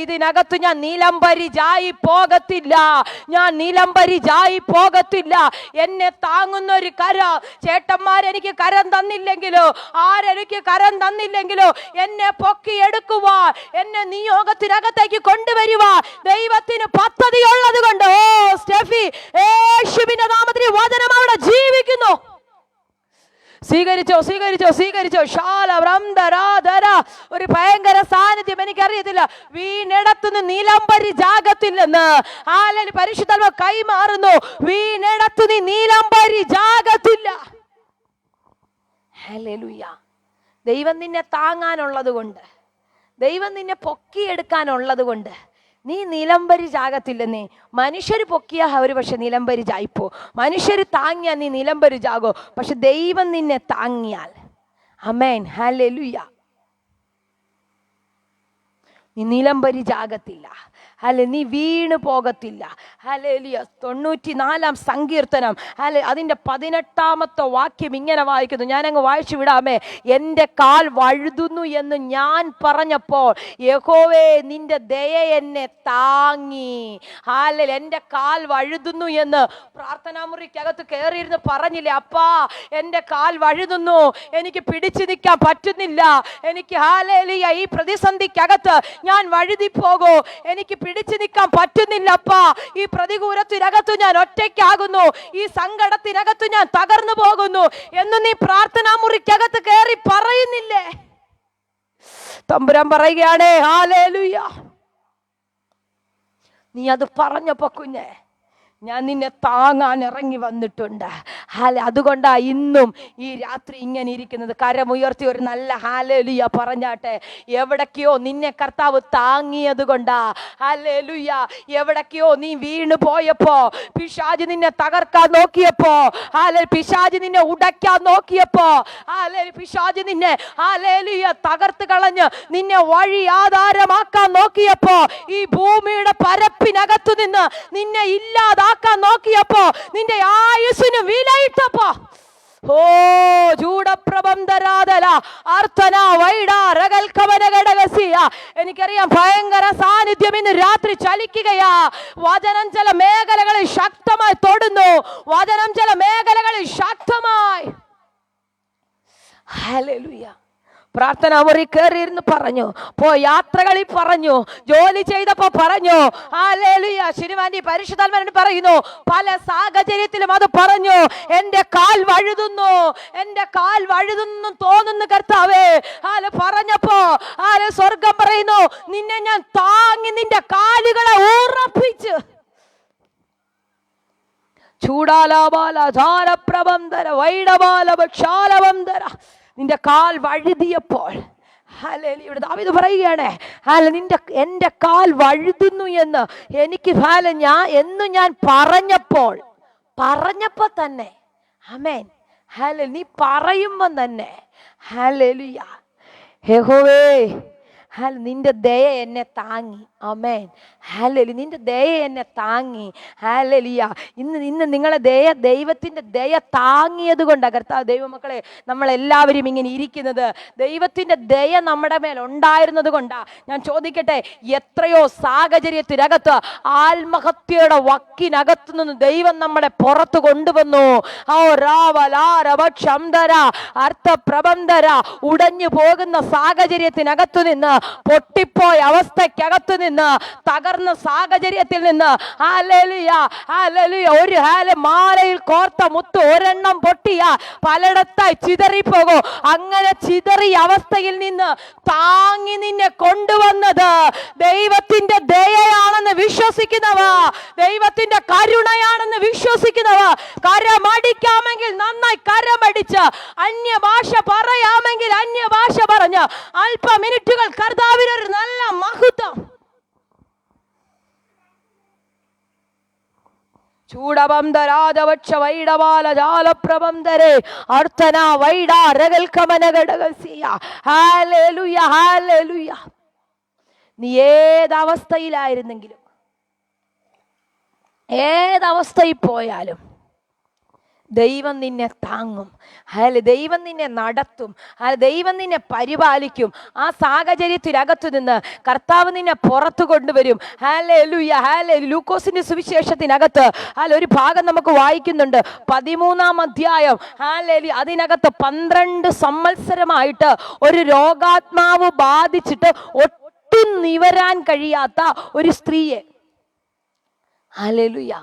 ഇതിനകത്ത് ഞാൻ നിലംപരിചായി പോകത്തില്ല, ഞാൻ നിലംപരിചായി പോകത്തില്ല. എന്നെ താങ്ങുന്ന ഒരു കര, ചേട്ടന്മാരെനിക്ക് കരം തന്നില്ലെങ്കിലോ, ആരെനിക്ക് കരം തന്നില്ലെങ്കിലോ, എന്നെ പൊക്കിയെടുക്കുവാൻ, എന്നെ നിയോഗത്തിനകത്തേക്ക് കൊണ്ടുവരുവാൻ ദൈവത്തിന് പദ്ധതി ഉള്ളത് കൊണ്ട്, ഓ സ്റ്റെഫി, യേശുവിന്റെ നാമത്തിൽ വചനം അവിടെ ജീവിക്കുന്നു. സ്വീകരിച്ചോ, സ്വീകരിച്ചോ, സ്വീകരിച്ചോ. ഒരു ഭയങ്കര സാന്നിധ്യം, എനിക്കറിയത്തില്ല, വീണിടത്തുനിന്ന് നിലംപരിചാകത്തില്ലെന്ന് പരിശുദ്ധാത്മാവ് കൈമാറുന്നു. വീണിടത്തുനിന്ന് നിലംപരിചാകത്തില്ല. ഹല്ലേലൂയ. ദൈവം നിന്നെ താങ്ങാനുള്ളത് കൊണ്ട്, ദൈവം നിന്നെ പൊക്കിയെടുക്കാനുള്ളത് കൊണ്ട് നീ നിലംപരിചാകത്തില്ലെന്നേ. മനുഷ്യർ പൊക്കിയാ അവർ പക്ഷെ നിലംപരിചായിപ്പോ, മനുഷ്യർ താങ്ങിയാൽ നീ നിലംപരിചാകോ. പക്ഷെ ദൈവം നിന്നെ താങ്ങിയാൽ, ആമേൻ, ഹല്ലേലൂയ, നീ നിലംപരിചാകത്തില്ല. നീ വീണ് പോകത്തില്ല. ഹല്ലേലൂയ. 94 സങ്കീർത്തനം അതിൻ്റെ 18 വാക്യം ഇങ്ങനെ വായിക്കുന്നു. ഞാനങ്ങ് വായിച്ചു വിടാമേ. എൻ്റെ കാൽ വഴുതുന്നു എന്ന് ഞാൻ പറഞ്ഞപ്പോൾ യഹോവേ നിന്റെ ദയ എന്നെ താങ്ങി. എൻ്റെ കാൽ വഴുതുന്നു എന്ന് പ്രാർത്ഥനാ മുറിക്കകത്ത് കയറിയിരുന്ന് പറഞ്ഞില്ലേ, അപ്പാ എൻ്റെ കാൽ വഴുതുന്നു, എനിക്ക് പിടിച്ചു നിൽക്കാൻ പറ്റുന്നില്ല, എനിക്ക് ഹല്ലേലൂയ ഈ പ്രതിസന്ധിക്കകത്ത് ഞാൻ വഴുതിപ്പോകൂ, എനിക്ക് പിടിച്ചു നിൽക്കാൻ പറ്റുന്നില്ലപ്പാ, ഈ പ്രതികൂലത്തിനകത്തു ഞാൻ ഒറ്റയ്ക്കാകുന്നു, ഈ സങ്കടത്തിനകത്തു ഞാൻ തകർന്നു പോകുന്നു എന്ന് നീ പ്രാർത്ഥനാ മുറിക്കകത്ത് കയറി പറയുന്നില്ലേ? തമ്പുരാൻ പറയുകയാണേ, ഹല്ലേലൂയ, നീ അത് പറഞ്ഞപ്പോ കുഞ്ഞെ ഞാൻ നിന്നെ താങ്ങാൻ ഇറങ്ങി വന്നിട്ടുണ്ട്. അതുകൊണ്ടാ ഇന്നും ഈ രാത്രി ഇങ്ങനെ ഇരിക്കുന്നത്. കരമുയർത്തി ഒരു നല്ല ഹല്ലേലൂയ പറഞ്ഞാട്ടെ. എവിടേക്കോ നിന്നെ കർത്താവ് താങ്ങിയത് കൊണ്ടാ. ഹല്ലേലൂയ. എവിടേക്കോ നീ വീണ് പോയപ്പോ, പിശാച് നിന്നെ തകർക്കാൻ നോക്കിയപ്പോ, പിശാച് നിന്നെ ഉടയ്ക്കാൻ നോക്കിയപ്പോ, പിശാച് നിന്നെ ഹല്ലേലൂയ തകർത്ത് കളഞ്ഞ് നിന്നെ വഴി ആധാരമാക്കാൻ നോക്കിയപ്പോ, ഈ ഭൂമിയുടെ പരപ്പിനകത്തു നിന്ന് നിന്നെ ഇല്ലാതാക്കാൻ നോക്കിയപ്പോ, നിന്റെ ആയുസ്സിന് വിലയിട്ടപ്പോ, ഓ ചൂടപ്രബന്ധരാധല അർത്ഥന വൈഡാരകൽക്കവനഘടകസിയ, എനിക്കറിയാം ഭയങ്കര സാന്നിധ്യം ഇന്ന് രാത്രി ചലിക്കുകയാ. വചനം ചില മേഖലകളിൽ ശക്തമായി തൊടുന്നു, വചനം ചില മേഖലകളിൽ ശക്തമായി. ഹല്ലേലൂയ. പ്രാർത്ഥന മുറി കയറിയിരുന്ന് പറഞ്ഞു, യാത്രകളിൽ പറഞ്ഞു, ജോലി ചെയ്തപ്പോ പറഞ്ഞു. ഹല്ലേലൂയ. ശിരുവാന്റി പരിശുദ്ധാത്മാവിനോട് പറയുന്നു, പല സാഹചര്യത്തിലും അത് പറഞ്ഞു. എൻ്റെ കാൽ വഴുതുന്നു, എൻ്റെ കാൽ വഴുതുന്നു തോന്നുന്നു കർത്താവേ. പറഞ്ഞപ്പോ സ്വർഗം പറയുന്നു, നിന്നെ ഞാൻ താങ്ങി നിന്റെ കാലുകളെ ഉറപ്പിച്ച്. ചൂടാലാബാല ധാരപ്രബന്ധര വൈഡബാല ഭക്ഷാലബന്ധര, നിന്റെ കാൽ വഴുതിയപ്പോൾ, ഹല്ലേലൂയ, ദാവീദ് പറയുകയാണ്, എൻ്റെ കാൽ വഴുതുന്നു എന്ന് എനിക്ക് ഞാൻ പറഞ്ഞപ്പോ തന്നെ, ആമേൻ, ഹല്ലേലൂയ, നീ പറയുമ്പോ തന്നെ, ഹല്ലേലൂയ, യഹോവേ നിന്റെ ദയ എന്നെ താങ്ങി. ആമേൻ, ഹല്ലേലൂയ, നിന്റെ ദയ എന്നെ താങ്ങി. ഹല്ലേലൂയ. ഇന്ന് നിങ്ങളെ ദൈവത്തിന്റെ ദയ താങ്ങിയത് കൊണ്ടാണ് കർത്താവ്. ദൈവമക്കളെ, നമ്മളെല്ലാവരും ഇങ്ങനെ ഇരിക്കുന്നത് ദൈവത്തിന്റെ ദയ നമ്മുടെ മേൽ ഉണ്ടായിരുന്നത് കൊണ്ടാ. ഞാൻ ചോദിക്കട്ടെ, എത്രയോ സാഹചര്യത്തിനകത്ത് ആത്മഹത്യയുടെ വക്കിനകത്തു നിന്ന് ദൈവം നമ്മളെ പുറത്തു കൊണ്ടുവന്നു. അർത്ഥപ്രബന്ധര, ഉടഞ്ഞു പോകുന്ന സാഹചര്യത്തിനകത്തു നിന്ന്, പൊട്ടിപ്പോയ അവസ്ഥക്കകത്തു നിന്ന്, തകർന്ന സാഹചര്യത്തിൽ നിന്ന്, ഹല്ലേലൂയ, ഹല്ലേലൂയ, ഒരു മാലയിൽ കോർത്ത മുത്ത് ഒരെണ്ണം പൊട്ടിയ പലയിടത്തായി ചിതറിപ്പോകും. അങ്ങനെ ചിതറിയ അവസ്ഥയിൽ നിന്ന് താങ്ങി നിന്നെ കൊണ്ടുവന്നത് ദൈവത്തിന്റെ ദയയാണെന്ന് വിശ്വസിക്കുന്നു. വിശ്വസിക്കുന്നവ, ദൈവത്തിന്റെ കരുണയാണെന്ന് വിശ്വസിക്കുന്നവ, കരമടിക്കാമെങ്കിൽ നന്നായി കരമടിച്ച്, അന്യഭാഷ പറയാമെങ്കിൽ അന്യഭാഷ പറഞ്ഞ് അല്പ മിനിറ്റുകൾ കർത്താവിനൊരു നല്ല മഹത്വം. ചൂടബന്ധരാജവക്ഷ വൈഡവാല ജാലപ്രബന്ധരെ അർത്ഥന വൈഡാ രകൽക്കമനഘടകസിയ. Hallelujah, hallelujah. നീ ഏതവസ്ഥയിലായിരുന്നെങ്കിലും, ഏതവസ്ഥയിൽ പോയാലും ദൈവം നിന്നെ താങ്ങും. ദൈവം നിന്നെ നടത്തും. ദൈവം നിന്നെ പരിപാലിക്കും. ആ സാഹചര്യത്തിനകത്തു നിന്ന് കർത്താവ് നിന്നെ പുറത്തു കൊണ്ടുവരും. Hallelujah, hallelujah. ലൂക്കോസിന്റെ സുവിശേഷത്തിനകത്ത് ഒരു ഭാഗം നമുക്ക് വായിക്കുന്നുണ്ട്, 13-ാം അധ്യായം. ഹല്ലേലൂയ. അതിനകത്ത് 12 സംവത്സരമായിട്ട് ഒരു രോഗാത്മാവ് ബാധിച്ചിട്ട് ഒട്ടും നിവരാൻ കഴിയാത്ത ഒരു സ്ത്രീയെ. ഹല്ലേലൂയ.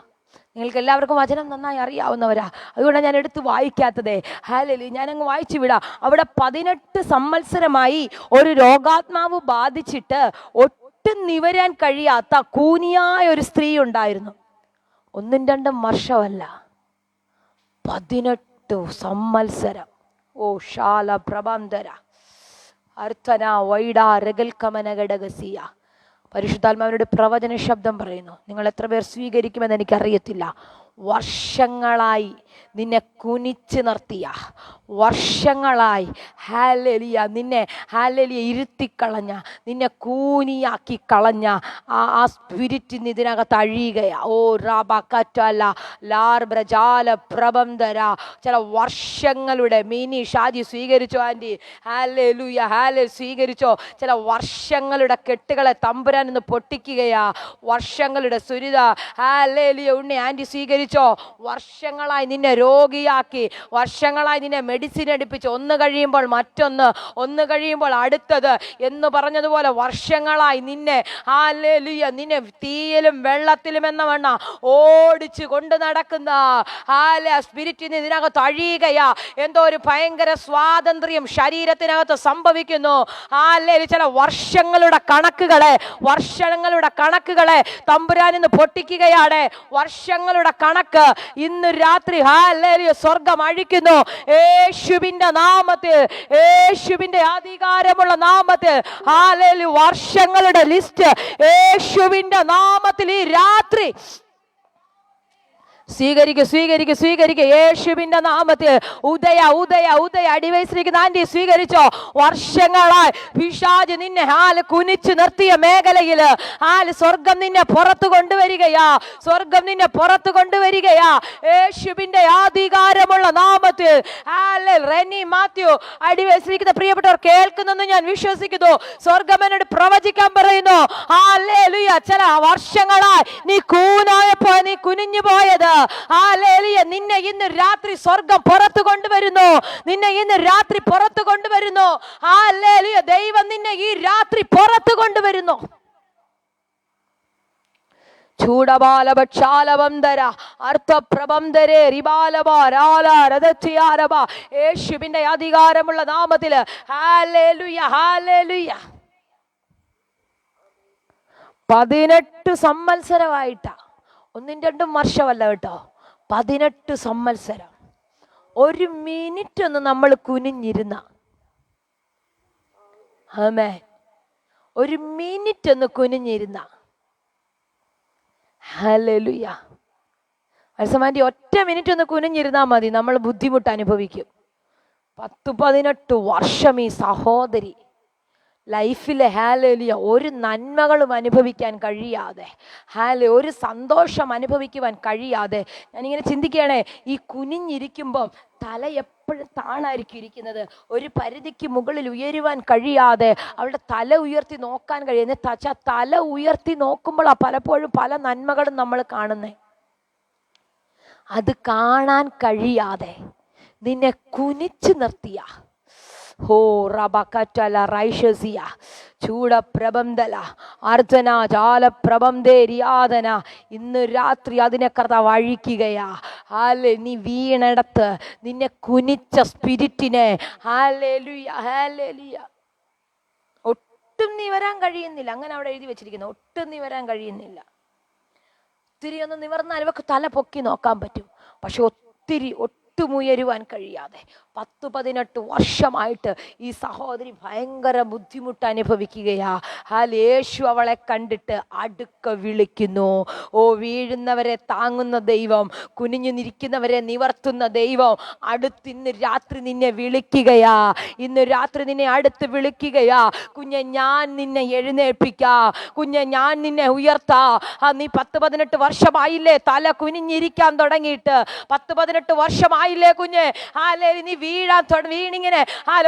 നിങ്ങൾക്ക് എല്ലാവർക്കും വചനം നന്നായി അറിയാവുന്നവരാ, അതുകൊണ്ടാണ് ഞാൻ എടുത്ത് വായിക്കാത്തതേ. ഹല്ലേലൂയ. ഞാനങ്ങ് വായിച്ചു വിടാം. അവിടെ 18 സംവത്സരമായി ഒരു രോഗാത്മാവ് ബാധിച്ചിട്ട് ഒട്ടും നിവരാൻ കഴിയാത്ത കൂനിയായ ഒരു സ്ത്രീ ഉണ്ടായിരുന്നു. 1-2 വർഷമല്ല, 18 സംവത്സരം. ഓ ശാല പ്രബന്ധര അർത്ഥന വൈഡാ രകൽക്കമനഘടകസിയ. പരിശുദ്ധാത്മാവിനോട് പ്രവചന ശബ്ദം പറയുന്നു. നിങ്ങൾ എത്ര പേർ സ്വീകരിക്കുമെന്ന് എനിക്കറിയത്തില്ല. വർഷങ്ങളായി നിന്നെ കുനിച്ച് നിർത്തിയ, വർഷങ്ങളായി ഹല്ലേലൂയ നിന്നെ ഹല്ലേലൂയ ഇരുത്തിക്കളഞ്ഞ, നിന്നെ കൂനിയാക്കി കളഞ്ഞ ആ സ്പിരിറ്റ് ഇതിനകത്ത് അഴിയുകയാ. ഓ റാബക്കറ്റല ലാർബ്രജാല പ്രബന്ധര. ചില വർഷങ്ങളുടെ മിനി ഷാജി സ്വീകരിച്ചോ ആൻറ്റി? Hallelujah, hallelujah. സ്വീകരിച്ചോ? ചില വർഷങ്ങളുടെ കെട്ടുകളെ തമ്പുരാൻ ഇന്ന് പൊട്ടിക്കുകയാ. വർഷങ്ങളുടെ സുരിത. ഹല്ലേലൂയ. ഉണ്ണി ആൻറ്റി സ്വീകരിച്ചോ? വർഷങ്ങളായി നിന്നെ രോഗിയാക്കി, വർഷങ്ങളായി നിന്നെ മെഡിസിൻ എടുപ്പിച്ച്, ഒന്ന് കഴിയുമ്പോൾ മറ്റൊന്ന്, ഒന്ന് കഴിയുമ്പോൾ അടുത്തത് എന്ന് പറഞ്ഞതുപോലെ വർഷങ്ങളായി നിന്നെ ഹല്ലേലൂയ നിന്നെ തീയിലും വെള്ളത്തിലും എന്ന വണ്ണ ഓടിച്ചു കൊണ്ട് നടക്കുന്ന സ്പിരിറ്റിന് ഇതിനകത്ത് അഴിയുകയാ. എന്തോ ഒരു ഭയങ്കര സ്വാതന്ത്ര്യം ശരീരത്തിനകത്ത് സംഭവിക്കുന്നു. ഹല്ലേലൂയ. ചില വർഷങ്ങളുടെ കണക്കുകളെ തമ്പുരാൻ ഇന്ന് പൊട്ടിക്കുകയാണ്. വർഷങ്ങളുടെ കണക്ക് ഇന്ന് രാത്രി ഹല്ലേലൂയ സ്വർഗം അഴിക്കുന്നു. യേശുവിന്റെ നാമത്തിൽ, യേശുവിന്റെ അധികാരമുള്ള നാമത്തിൽ ഹല്ലേലൂയ വർഷങ്ങളുടെ ലിസ്റ്റ് യേശുവിന്റെ നാമത്തിൽ ഈ രാത്രി സ്വീകരിക്കുക. യേശുവിന്റെ നാമത്തിൽ ഉദയ അടിവയസ്സിരിക്കുന്ന ആന്റി സ്വീകരിച്ചോ? വർഷങ്ങളായി പിശാച് നിന്നെ കുനിച്ചു നിർത്തിയ മേഖലയില് സ്വർഗം നിന്നെ പുറത്തു കൊണ്ടുവരികയാ. സ്വർഗം നിന്നെ പുറത്തു കൊണ്ടുവരികയാ. യേശുവിന്റെ അധികാരമുള്ള നാമത്തിൽ. റെനി മാത്യു അടിവയസ്സിരിക്കുന്ന പ്രിയപ്പെട്ടവർ കേൾക്കുന്നെന്ന് ഞാൻ വിശ്വസിക്കുന്നു. സ്വർഗം എന്നോട് പ്രവചിക്കാൻ പറയുന്നു. ഹല്ലേലൂയ. ചില വർഷങ്ങളായി നീ കൂനായപ്പോ, നീ കുനിഞ്ഞു പോയത്, ഹല്ലേലൂയ നിന്നെ ഇന്ന് രാത്രി സ്വർഗം പുറത്തു കൊണ്ടുവരുന്നു. നിന്നെ ഇന്ന് രാത്രി പുറത്തു കൊണ്ടുവരുന്നു. ഹല്ലേലൂയ. ദൈവം നിന്നെ ഈ രാത്രി പുറത്തു കൊണ്ടുവരുന്നു. ചൂടബാലബക്ഷാലബന്ധര അർത്ഥപ്രബന്ധരെ റിബാലബാരാലരദത്യാരബ. യേശുവിന്റെ അധികാരമുള്ള നാമത്തില് ഹല്ലേലൂയ, ഹല്ലേലൂയ. 18 സംവത്സരമായിട്ടാ, 1-2 വർഷമല്ല കേട്ടോ, 18 സംവത്സരം. ഒരു മിനിറ്റ് ഒന്ന് നമ്മൾ കുനിഞ്ഞിരുന്ന, ആമേൻ, ഒരു മിനിറ്റ് ഒന്ന് കുനിഞ്ഞിരുന്ന, ഹല്ലേലൂയ. മനസ്സമാൻ്റെ ഒറ്റ മിനിറ്റ് ഒന്ന് കുനിഞ്ഞിരുന്നാൽ മതി, നമ്മൾ ബുദ്ധിമുട്ട് അനുഭവിക്കും. 10-18 വർഷം ഈ സഹോദരി ലൈഫിലെ ഹല്ലേലൂയ ഒരു നന്മകളും അനുഭവിക്കാൻ കഴിയാതെ, ഒരു സന്തോഷം അനുഭവിക്കുവാൻ കഴിയാതെ ഞാനിങ്ങനെ ചിന്തിക്കുകയാണേ, ഈ കുനിഞ്ഞിരിക്കുമ്പം തല എപ്പോഴും താണായിരിക്കും ഇരിക്കുന്നത്. ഒരു പരിധിക്ക് മുകളിൽ ഉയരുവാൻ കഴിയാതെ അവളുടെ തല ഉയർത്തി നോക്കാൻ കഴിയുന്നത്. തല ഉയർത്തി നോക്കുമ്പോഴാണ് പലപ്പോഴും പല നന്മകളും നമ്മൾ കാണുന്നത്. അത് കാണാൻ കഴിയാതെ നിന്നെ കുനിച്ചു നിർത്തിയ ഹോ റബക്കറ്റല റൈഷസിയ ചൂടപ്രബന്ധല അർദ്ധന ജാലപ്രബന്ധേരിയാതന. ഇന്ന് രാത്രി അതിനെ കർത്താവ് അഴിക്കുകയാ. നീ വീണടത്ത് നിന്നെ കുനിച്ച സ്പിരിറ്റിനെ ഹല്ലേലൂയ, ഹല്ലേലൂയ ഒട്ടും നീ വരാൻ കഴിയുന്നില്ല. അങ്ങനെ അവിടെ എഴുതി വെച്ചിരിക്കുന്നു, ഒട്ടും നീ വരാൻ കഴിയുന്നില്ല. ഒത്തിരി ഒന്ന് നിവർന്നാൽ ഇവക്ക് തല പൊക്കി നോക്കാൻ പറ്റും. പക്ഷെ ഒത്തിരി ഒട്ടുമുയരുവാൻ കഴിയാതെ 10-18 വർഷമായിട്ട് ഈ സഹോദരി ഭയങ്കര ബുദ്ധിമുട്ട് അനുഭവിക്കുകയാ. യേശു അവളെ കണ്ടിട്ട് അടുക്ക വിളിക്കുന്നു. ഓ, വീഴുന്നവരെ താങ്ങുന്ന ദൈവം, കുനിഞ്ഞു നിൽക്കുന്നവരെ നിവർത്തുന്ന ദൈവം ഇന്ന് രാത്രി നിന്നെ വിളിക്കുകയാ. ഇന്ന് രാത്രി നിന്നെ അടുത്ത് വിളിക്കുകയാ. കുഞ്ഞെ, ഞാൻ നിന്നെ എഴുന്നേൽപ്പിക്കാ. കുഞ്ഞെ, ഞാൻ നിന്നെ ഉയർത്താ. നീ 10-18 വർഷമായില്ലേ തല കുനിഞ്ഞിരിക്കാൻ തുടങ്ങിയിട്ട്? 10-18 വർഷമായില്ലേ കുഞ്ഞെ? നീ വീണിങ്ങനെ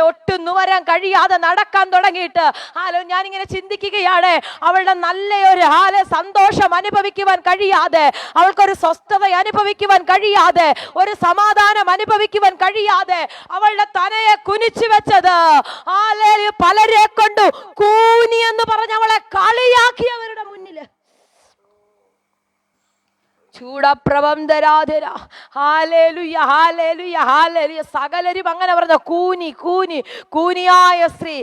ഒട്ടുന്നു വരാൻ കഴിയാതെ നടക്കാൻ തുടങ്ങിയിട്ട്? ഞാനിങ്ങനെ ചിന്തിക്കുകയാണ്, അവളുടെ നല്ലൊരു സന്തോഷം അനുഭവിക്കുവാൻ കഴിയാതെ, അവൾക്കൊരു സ്വസ്ഥത അനുഭവിക്കുവാൻ കഴിയാതെ, ഒരു സമാധാനം അനുഭവിക്കുവാൻ കഴിയാതെ അവളുടെ തലയെ കുനിച്ചു വെച്ചത് പലരെ കൊണ്ടു കൂനി എന്ന് പറഞ്ഞ് അവളെ കളിയാക്കിയവരുടെ മുന്നില്. ചൂടപ്രബന്ധരാധര. Hallelujah, hallelujah, hallelujah. സകലരും അങ്ങനെ പറഞ്ഞ കൂനി കൂനി കൂനിയായ സ്ത്രീ.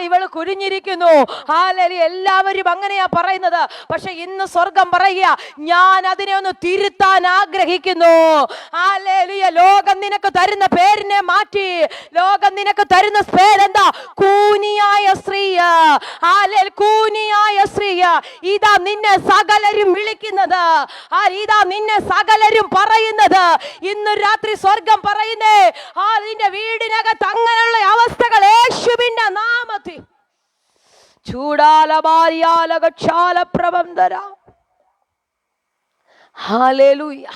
ഇവള് കുനിഞ്ഞിരിക്കുന്നു. ഹല്ലേലൂയ. എല്ലാവരും അങ്ങനെയാ പറയുന്നത്. പക്ഷെ ഇന്ന് സ്വർഗം പറയുക, ഞാൻ അതിനെ ഒന്ന് തിരുത്താൻ ആഗ്രഹിക്കുന്നു. ഹല്ലേലൂയ. ലോകം നിനക്ക് തരുന്ന പേരിനെ മാറ്റി. ലോകം നിനക്ക് തരുന്ന പേരെന്താ? കൂനിയായ സ്ത്രീ. കൂനിയായ സ്ത്രീ. ഇതാ നിന്നെ സകലരും വിളിക്കുന്നത്. ഇതാ നിന്നെ സകലരും പറയുന്നത്. ഇന്ന് രാത്രി സ്വർഗം പറയുന്നേ, നിന്റെ വീടിനകത്ത് അങ്ങനെയുള്ള അവസ്ഥകൾ യേശുവിന്റെ നാമത്തിൽ ചൂടാലമാരിയാലകക്ഷാലപ്രബന്ധര. ഹല്ലേലൂയ.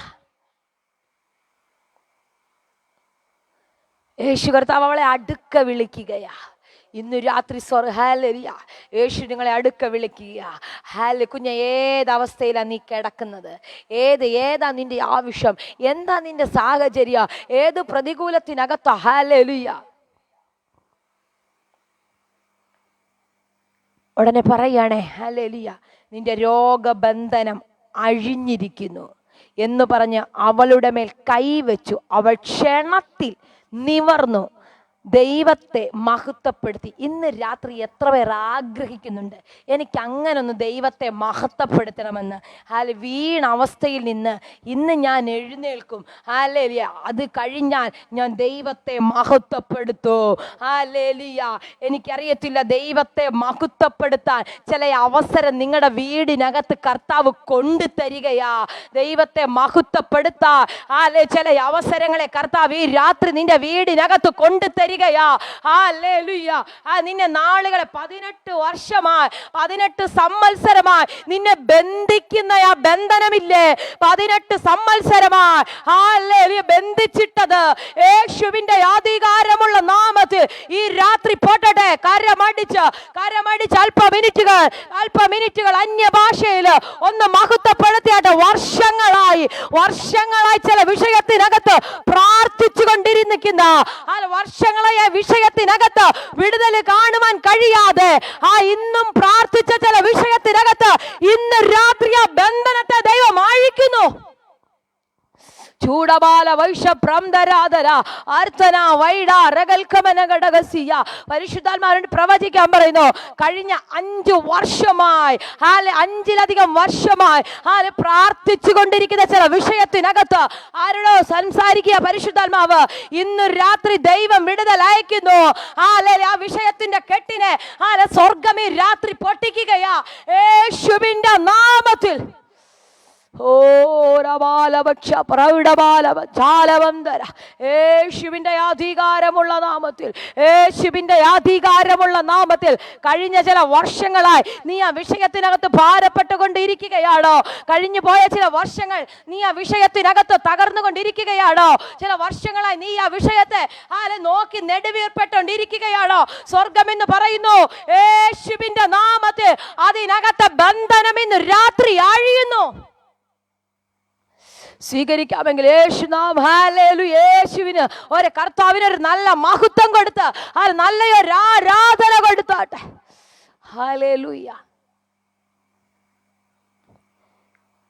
യേശു കർത്താവ് അവളെ അടുക്ക വിളിക്കുകയാ. ഇന്ന് രാത്രി യേശു നിങ്ങളെ അടുക്ക വിളിക്കുക. കുഞ്ഞെ, ഏതവസ്ഥയിലാണ് നീ കിടക്കുന്നത്? ഏതാ നിന്റെ ആവശ്യം? എന്താ നിന്റെ സാഹചര്യം? ഏത് പ്രതികൂലത്തിനകത്താ? ഹല്ലേലൂയ. ഉടനെ പറയണേ, ഹല്ലേലൂയ, നിന്റെ രോഗബന്ധനം അഴിഞ്ഞിരിക്കുന്നു എന്ന് പറഞ്ഞ് അവളുടെ മേൽ കൈവച്ചു. അവൾ ക്ഷണത്തിൽ നിവർന്നു ദൈവത്തെ മഹത്വപ്പെടുത്തി. ഇന്ന് രാത്രി എത്ര പേർ ആഗ്രഹിക്കുന്നുണ്ട്, എനിക്ക് അങ്ങനൊന്ന് ദൈവത്തെ മഹത്വപ്പെടുത്തണമെന്ന്? വീണ അവസ്ഥയിൽ നിന്ന് ഇന്ന് ഞാൻ എഴുന്നേൽക്കും. അത് കഴിഞ്ഞാൽ ഞാൻ ദൈവത്തെ മഹത്വപ്പെടുത്തൂ. എനിക്കറിയത്തില്ല, ദൈവത്തെ മഹത്വപ്പെടുത്താൻ ചില അവസരം നിങ്ങളുടെ വീടിനകത്ത് കർത്താവ് കൊണ്ടുതരികയാ. ദൈവത്തെ മഹത്വപ്പെടുത്താൻ ചില അവസരങ്ങളെ കർത്താവ് ഈ രാത്രി നിന്റെ വീടിനകത്ത് കൊണ്ടുതരിക. നിന്നെ നാളുകളെ 18 വർഷമായി 18 സംവത്സരമായി നിന്നെ ബന്ധിക്കുന്ന ആ ബന്ധനമില്ലേ? 18 സംവത്സരമായി ബന്ധിച്ചിട്ടത് യേശുവിന്റെ അധികാരമുള്ള നാമത്തിൽ ഈ രാത്രി പോട്ടെ. കരമടിച്ച് അല്പ മിനിറ്റുകൾ അന്യഭാഷയിൽ ഒന്ന് മഹത്വപ്പെടുത്തിയാട്ടെ. വർഷങ്ങളായി ചില വിഷയത്തിനകത്ത് പ്രാർത്ഥിച്ചു കൊണ്ടിരിക്കുന്ന വർഷങ്ങളായ വിഷയത്തിനകത്ത് വിടുതൽ കാണുവാൻ കഴിയാതെ ഇന്നും പ്രാർത്ഥിച്ച ചില വിഷയത്തിനകത്ത് ഇന്ന് രാത്രി ആ ബന്ധനത്തെ ദൈവം അഴിക്കുന്നു. ചൂടബാല വൈഷപ്രംദരാധര അർത്ഥന വൈഡ രകൽക്കമനഘടകസിയ. പരിശുദ്ധാത്മാവിനോട് പ്രവചിക്കാൻ പറയുന്നു. കഴിഞ്ഞ 5 വർഷമായി 5-ലധികം വർഷമായി പ്രാർത്ഥിച്ചു കൊണ്ടിരിക്കുന്ന ചില വിഷയത്തിനകത്ത് ആരോടോ സംസാരിക്കുക പരിശുദ്ധാത്മാവ്. ഇന്ന് രാത്രി ദൈവം വിടുതൽ അയക്കുന്നു. ആ വിഷയത്തിന്റെ കെട്ടിനെ സ്വർഗ്ഗം ഈ രാത്രി പൊട്ടിക്കുകയാ യേശുവിന്റെ നാമത്തിൽ. യേശുവിന്റെ അധികാരമുള്ള നാമത്തിൽ കഴിഞ്ഞ ചില വർഷങ്ങളായി നീ ആ വിഷയത്തിനകത്ത് ഭാരപ്പെട്ടുകൊണ്ടിരിക്കുകയാണോ? കഴിഞ്ഞു പോയ ചില വർഷങ്ങൾ നീ ആ വിഷയത്തിനകത്ത് തകർന്നുകൊണ്ടിരിക്കുകയാണോ? ചില വർഷങ്ങളായി നീ ആ വിഷയത്തെ നോക്കി നെടുവീർപ്പെട്ടുകൊണ്ടിരിക്കുകയാണോ? സ്വർഗം എന്ന് പറയുന്നു, യേശുവിന്റെ നാമത്തിൽ അതിനകത്തെ ബന്ധനം ഇന്ന് രാത്രി അഴിയുന്നു. സ്വീകരിക്കാമെങ്കിൽ യേശുവിന് ഒരു കർത്താവിന് ഒരു നല്ല മഹത്വം കൊടുത്ത് നല്ലൊരു ആരാധന കൊടുത്താട്ടെ. ഹല്ലേലൂയ.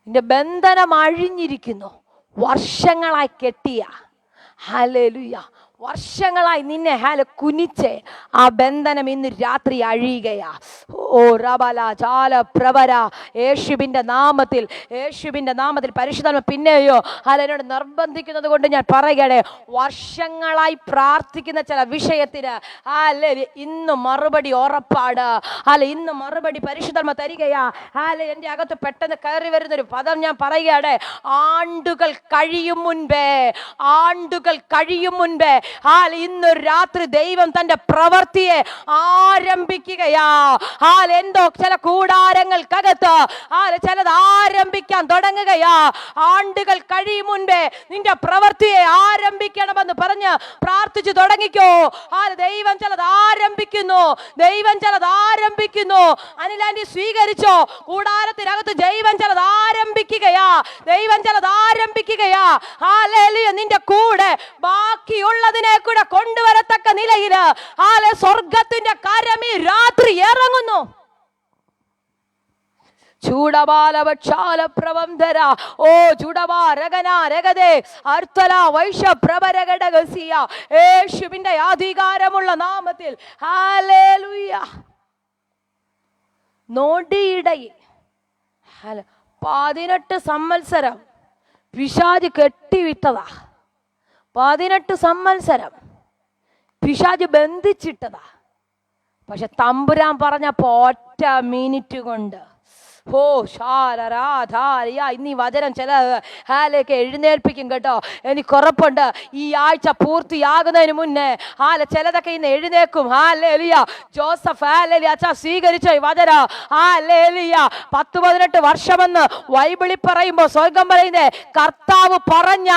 നിന്റെ ബന്ധനം അഴിഞ്ഞിരിക്കുന്നു. വർഷങ്ങളായി കെട്ടിയ ഹല്ലേലൂയ വർഷങ്ങളായി നിന്നെ കുനിച്ച് ആ ബന്ധനം ഇന്ന് രാത്രി അഴിയുകയാ. ഓ റബല ചാല പ്രവര യേശുവിൻ്റെ നാമത്തിൽ, യേശുവിൻ്റെ നാമത്തിൽ പരിശുദ്ധാത്മ പിന്നെയോ എന്നോട് നിർബന്ധിക്കുന്നത് കൊണ്ട് ഞാൻ പറയുകയാണ്, വർഷങ്ങളായി പ്രാർത്ഥിക്കുന്ന ചില വിഷയത്തിന് ഇന്ന് മറുപടി ഉറപ്പാട്. ഇന്ന് മറുപടി പരിശുദ്ധാത്മ തരികയാ. എൻ്റെ അകത്ത് പെട്ടെന്ന് കയറി വരുന്നൊരു പദം ഞാൻ പറയുകയാണ്, ആണ്ടുകൾ കഴിയും മുൻപേ, ആണ്ടുകൾ കഴിയും മുൻപേ ഇന്നൊരു രാത്രി ദൈവം തന്റെ പ്രവൃത്തിയെ ആരംഭിക്കുകയാ. എന്തോ ചില കൂടാരങ്ങൾക്കകത്ത് ചിലത് ആരംഭിക്കാൻ തുടങ്ങുകയാ. ആണ്ടുകൾ കഴിയും മുൻപേ നിന്റെ പ്രവൃത്തിയെ ആരംഭിക്കണമെന്ന് പറഞ്ഞ് പ്രാർത്ഥിച്ചു തുടങ്ങിക്കോ. ദൈവം ചിലത് ആരംഭിക്കുന്നു, ദൈവം ചിലത് ആരംഭിക്കുന്നു. അനിലാന്റി സ്വീകരിച്ചോ? കൂടാരത്തിനകത്ത് ദൈവം ചിലത് ആരംഭിക്കുകയാ, ദൈവം ചിലത് ആരംഭിക്കുകയാ. നിന്റെ കൂടെ ബാക്കിയുള്ളതിനെ കൂടെ കൊണ്ടുവരത്തക്ക നിലയിൽ സ്വർഗത്തിന്റെ കരം ഈ രാത്രി ഇറങ്ങുന്നു. യേശുവിന്റെ അധികാരമുള്ള നാമത്തിൽ ഹല്ലേലൂയ. നോടിയിടയിൽ 18 സംവത്സരം പിശാച് കെട്ടിവിട്ടതാ. 18 സംവത്സരം പിശാച് ബന്ധിച്ചിട്ടതാ. പക്ഷെ തമ്പുരാൻ പറഞ്ഞപ്പോ ഒറ്റ മിനിറ്റ് കൊണ്ട് ഇന്ന് ഈ വചനം ചില എഴുന്നേൽപ്പിക്കും കേട്ടോ. എനിക്ക് ഉറപ്പുണ്ട് ഈ ആഴ്ച പൂർത്തിയാകുന്നതിന് മുന്നേ ചിലതൊക്കെ ഇന്ന് എഴുന്നേക്കും. ജോസഫ് അച്ഛാ സ്വീകരിച്ച ഈ വചനം 10-18 വർഷമെന്ന് ബൈബിളിൽ പറയുമ്പോ സ്വർഗം പറയുന്നേ, കർത്താവ് പറഞ്ഞ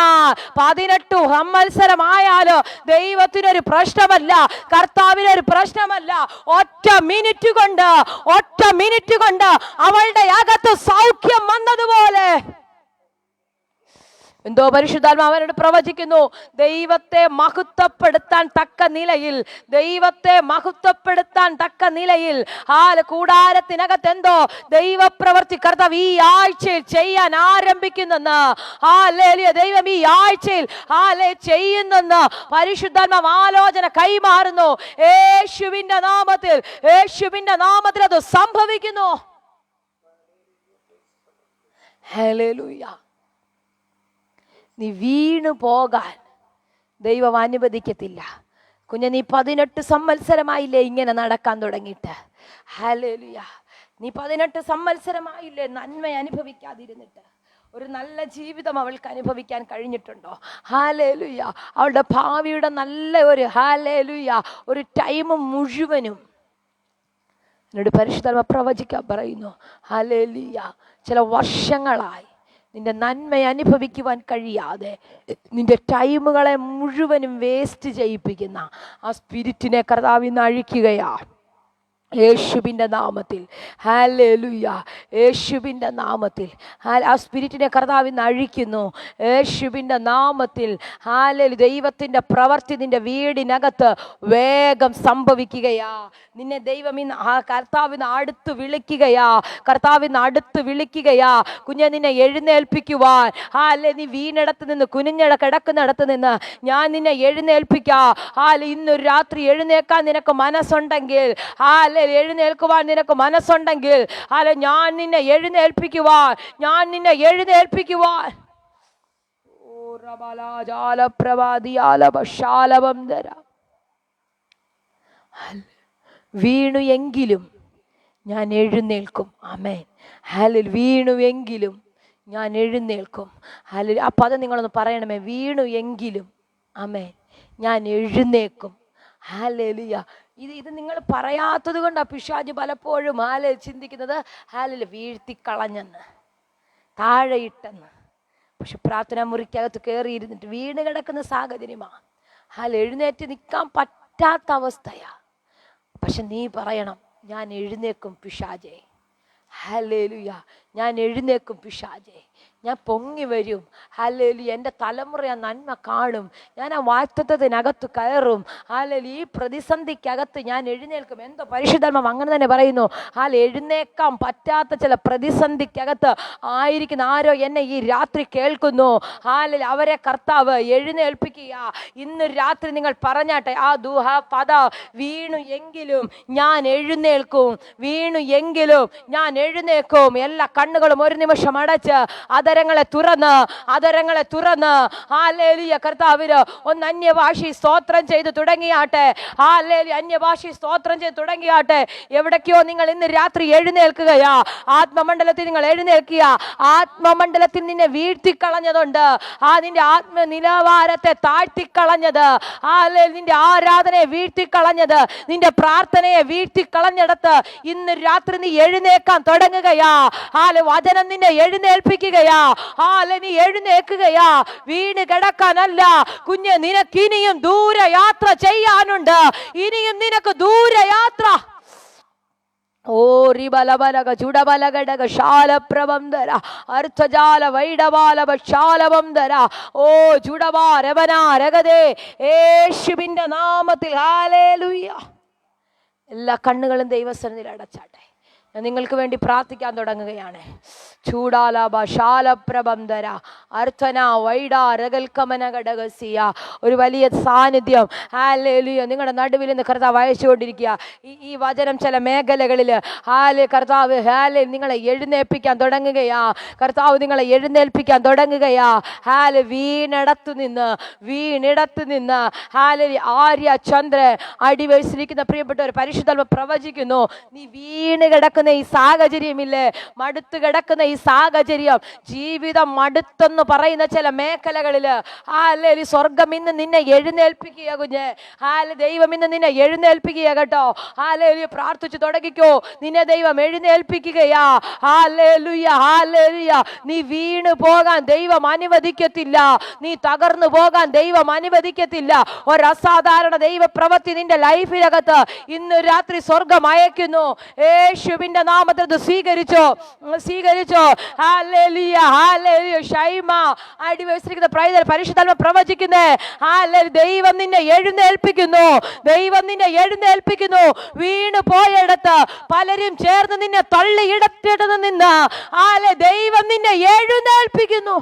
18 സംവത്സരമായാലോ ദൈവത്തിനൊരു പ്രശ്നമല്ല, കർത്താവിനൊരു പ്രശ്നമല്ല. ഒറ്റ മിനിറ്റ് കൊണ്ട് അവൾ അകത്ത് സൗഖ്യം വന്നതുപോലെ എന്തോ പരിശുദ്ധാത്മാവ് അവനോട് പ്രവചിക്കുന്നു. ദൈവത്തെ മഹത്വപ്പെടുത്താൻ തക്ക നിലയിൽ, ദൈവത്തെ മഹത്വപ്പെടുത്താൻ തക്ക നിലയിൽ കൂടാരത്തിനകത്ത് എന്തോ ദൈവപ്രവൃത്തി കർത്താവ് ഈ ആഴ്ചയിൽ ചെയ്യാൻ ആരംഭിക്കുന്നെന്ന്. ദൈവം ഈ ആഴ്ചയിൽ ചെയ്യുന്നെന്ന് പരിശുദ്ധാത്മാവ് ആലോചന കൈമാറുന്നു. യേശുവിന്റെ നാമത്തിൽ, യേശുവിന്റെ നാമത്തിൽ അത് സംഭവിക്കുന്നു. ഹല്ലേലൂയ. നീ വീണു പോകാൻ ദൈവം അനുവദിക്കത്തില്ല. കുഞ്ഞെ, നീ 18 സംവത്സരമായില്ലേ ഇങ്ങനെ നടക്കാൻ തുടങ്ങിയിട്ട്? ഹല്ലേലൂയ. നീ 18 സംവത്സരമായില്ലേ നന്മ അനുഭവിക്കാതിരുന്നിട്ട്? ഒരു നല്ല ജീവിതം അവൾക്ക് അനുഭവിക്കാൻ കഴിഞ്ഞിട്ടുണ്ടോ? ഹല്ലേലൂയ. അവളുടെ ഭാവിയുടെ നല്ല ഒരു ഒരു ടൈം മുഴുവനും എന്നോട് പരിശുദ്ധാത്മ പ്രവചിക്കാൻ പറയുന്നു. ഹല്ലേലൂയ. ചില വർഷങ്ങളായി നിന്റെ നന്മ അനുഭവിക്കുവാൻ കഴിയാതെ നിന്റെ ടൈമുകളെ മുഴുവനും വേസ്റ്റ് ചെയ്യിപ്പിക്കുന്ന ആ സ്പിരിറ്റിനെ കർത്താവ് ഇന്ന് അഴിക്കുകയാ യേശുവിൻ്റെ നാമത്തിൽ. ഹല്ലേലൂയ. യേശുവിൻ്റെ നാമത്തിൽ ആ സ്പിരിറ്റിനെ കർത്താവ് ഇന്ന് അഴിക്കുന്നു യേശുവിൻ്റെ നാമത്തിൽ. ഹല്ലേലൂയ. ദൈവത്തിൻ്റെ പ്രവൃത്തി നിന്റെ വീടിനകത്ത് വേഗം സംഭവിക്കുകയാ. നിന്നെ ദൈവം ഇന്ന് കർത്താവിന് അടുത്ത് വിളിക്കുകയാ, കർത്താവിന് അടുത്ത് വിളിക്കുകയാ. കുഞ്ഞെ, നിന്നെ എഴുന്നേൽപ്പിക്കുവാൻ നീ വീണിടത്ത് നിന്ന്, കിടക്കുന്നിടത്ത് നിന്ന് ഞാൻ നിന്നെ എഴുന്നേൽപ്പിക്കാം. ഇന്നൊരു രാത്രി എഴുന്നേക്കാൻ നിനക്ക് മനസ്സുണ്ടെങ്കിൽ, എഴുന്നേൽക്കുവാൻ നിനക്ക് മനസ്സുണ്ടെങ്കിൽ ഞാൻ നിന്നെ എഴുന്നേൽപ്പിക്കുവാൻ, ഞാൻ നിന്നെ എഴുന്നേൽപ്പിക്കുവാൻ. വീണു എങ്കിലും ഞാൻ എഴുന്നേൽക്കും. ആമേൻ. ഹല്ലേലൂയ. വീണു എങ്കിലും ഞാൻ എഴുന്നേൽക്കും. ഹല്ലേലൂയ. ആ പദം നിങ്ങളൊന്ന് പറയണമേ. വീണു എങ്കിലും ആമേൻ ഞാൻ എഴുന്നേൽക്കും. ഹല്ലേലൂയ. ഇത് നിങ്ങൾ പറയാത്തത് കൊണ്ടാണ് പിശാച് പലപ്പോഴും ചിന്തിക്കുന്നത് വീഴ്ത്തിക്കളഞ്ഞെന്ന്, താഴെയിട്ടെന്ന്. പക്ഷെ പ്രാർത്ഥനാ മുറിക്കകത്ത് കയറിയിരുന്നിട്ട് വീണ് കിടക്കുന്ന സാഹചര്യമാണ്. എഴുന്നേറ്റ് നിൽക്കാൻ പറ്റാത്ത അവസ്ഥയാ. പക്ഷെ നീ പറയണം, ഞാൻ എഴുന്നേക്കും പിശാചേ. ഹല്ലേലൂയ. ഞാൻ എഴുന്നേൽക്കും പിശാചേ, ഞാൻ പൊങ്ങി വരും. ഹല്ലേലൂയ, എൻ്റെ തലമുറ ആ നന്മ കാണും. ഞാൻ ആ വാഗ്ദത്തത്തിനകത്ത് കയറും. ഹല്ലേലൂയ, ഈ പ്രതിസന്ധിക്കകത്ത് ഞാൻ എഴുന്നേൽക്കും. എന്തോ പരിശുദ്ധാത്മാവ് അങ്ങനെ തന്നെ പറയുന്നു. എഴുന്നേക്കാൻ പറ്റാത്ത ചില പ്രതിസന്ധിക്കകത്ത് ആയിരിക്കുന്ന ആരോ എന്നെ ഈ രാത്രി കേൾക്കുന്നു. ഹല്ലേലൂയ, അവരെ കർത്താവ് എഴുന്നേൽപ്പിക്കുക. ഇന്ന് രാത്രി നിങ്ങൾ പറഞ്ഞാട്ടെ, ആ ദുഹ പദ വീണു എങ്കിലും ഞാൻ എഴുന്നേൽക്കും, വീണു എങ്കിലും ഞാൻ എഴുന്നേൽക്കും. എല്ലാ കണ്ണുകളും ഒരു നിമിഷം അടച്ച് അതരങ്ങളെ തുറന്ന് ഹല്ലേലൂയ, കർത്താവിന് ഒന്ന് അന്യഭാഷി സ്തോത്രം ചെയ്ത് തുടങ്ങിയാട്ടെ. ഹല്ലേലൂയ, അന്യഭാഷി സ്തോത്രം ചെയ്ത് തുടങ്ങിയാട്ടെ. എവിടേക്കോ നിങ്ങൾ ഇന്ന് രാത്രി എഴുന്നേൽക്കുകയാ. ആത്മമണ്ഡലത്തിൽ നിങ്ങൾ എഴുന്നേൽക്കുക. ആത്മമണ്ഡലത്തിൽ നിന്നെ വീഴ്ത്തിക്കളഞ്ഞതുണ്ട്. നിന്റെ ആത്മ നിലവാരത്തെ താഴ്ത്തിക്കളഞ്ഞത്, നിന്റെ ആരാധനയെ വീഴ്ത്തിക്കളഞ്ഞത്, നിന്റെ പ്രാർത്ഥനയെ വീഴ്ത്തിക്കളഞ്ഞെടുത്ത് ഇന്ന് രാത്രി നീ എഴുന്നേക്കാൻ തുടങ്ങുകയാ. വചനം നിന്നെ എഴുന്നേൽപ്പിക്കുകയാ. നീ എഴുന്നേൽക്കുകയാ. വീണ് കിടക്കാനല്ല കുഞ്ഞ്, നിനക്ക് ഇനിയും ദൂരയാത്ര ചെയ്യാനുണ്ട്. ഇനിയും നിനക്ക് ദൂരയാത്ര. ഓ റിബലബലക ചുടബലഘടക ശാലപ്രബന്ധര അർത്ഥജാല വൈഡബാലഭ ശാലബന്ധര ഓ ചുടബാരവനാരകതേ യേശുവിന്റെ നാമത്തിൽ ഹല്ലേലൂയ. എല്ലാ കണ്ണുകളും ദൈവസന്നിധിയിൽ അടച്ചാട്ടെ. ഞാൻ നിങ്ങൾക്ക് വേണ്ടി പ്രാർത്ഥിക്കാൻ തുടങ്ങുകയാണ്. ചൂടാലാഭ ശാലപ്രബന്ധര അർത്ഥന വൈഡാ രകൽക്കമന ഘടകസിയ. ഒരു വലിയ സാന്നിധ്യം ഹല്ലേലൂയ നിങ്ങളുടെ നടുവിൽ നിന്ന് കർത്താവ് അയച്ചുകൊണ്ടിരിക്കുക. ഈ വചനം ചില മേഖലകളിൽ കർത്താവ് നിങ്ങളെ എഴുന്നേൽപ്പിക്കാൻ തുടങ്ങുകയാ. കർത്താവ് നിങ്ങളെ എഴുന്നേൽപ്പിക്കാൻ തുടങ്ങുകയാ. വീണിടത്തു നിന്ന് ആര്യ ചന്ദ്രൻ അടിവെച്ചിരിക്കുന്ന പ്രിയപ്പെട്ടവർ, പരിശുദ്ധാത്മാവ് പ്രവചിക്കുന്നു. നീ വീണ് കിടക്കുന്ന ഈ സാഹചര്യമില്ലേ, മടുത്തു കിടക്കുന്ന ഈ സാഹചര്യം, ജീവിതം മടുത്തെന്ന് പറയുന്ന ചില മേഖലകളിൽ സ്വർഗം ഇന്ന് നിന്നെ എഴുന്നേൽപ്പിക്കുക കുഞ്ഞ്. ദൈവം ഇന്ന് നിന്നെ എഴുന്നേൽപ്പിക്കുക കേട്ടോ. പ്രാർത്ഥിച്ചു തുടങ്ങിക്കോ. നിന്നെ ദൈവം എഴുന്നേൽപ്പിക്കുകയാ. നീ വീണ് പോകാൻ ദൈവം അനുവദിക്കത്തില്ല. നീ തകർന്നു പോകാൻ ദൈവം അനുവദിക്കത്തില്ല. ഒരസാധാരണ ദൈവപ്രവൃത്തി നിന്റെ ലൈഫിനകത്ത് ഇന്ന് രാത്രി സ്വർഗം അയക്കുന്നു. യേശുവിന്റെ നാമത്തിൽ സ്വീകരിച്ചോ. Hallelujah, hallelujah. ഷൈമ അടിവെച്ചിരിക്കുന്ന പരിശുദ്ധാത്മാവ് പ്രവചിക്കുന്നേ. ദൈവം നിന്നെ എഴുന്നേൽപ്പിക്കുന്നു. ദൈവം നിന്നെ എഴുന്നേൽപ്പിക്കുന്നു. വീണ് പോയിടത്ത് പലരും ചേർന്ന് നിന്നെ തള്ളിയിടത്തിടന്ന് നിന്ന് ദൈവം നിന്നെ എഴുന്നേൽപ്പിക്കുന്നു.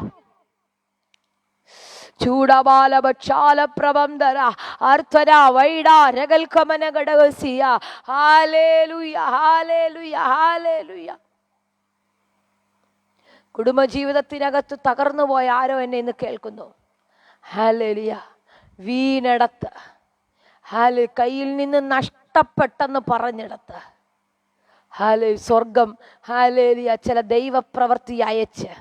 ചൂടബാലഭക്ഷാല പ്രബന്ധര അർത്ഥന വൈഡാ രകൽക്കമന ഘടകസിയ. Hallelujah, hallelujah, hallelujah. കുടുംബജീവിതത്തിനകത്ത് തകർന്നു പോയ ആരോ എന്നെ ഇന്ന് കേൾക്കുന്നു. ഹല്ലേലൂയ. വീണിടത്ത്, കയ്യിൽ നിന്ന് നഷ്ടപ്പെട്ടെന്ന് പറഞ്ഞിടത്ത് സ്വർഗം ചില ദൈവപ്രവൃത്തി അയച്ച്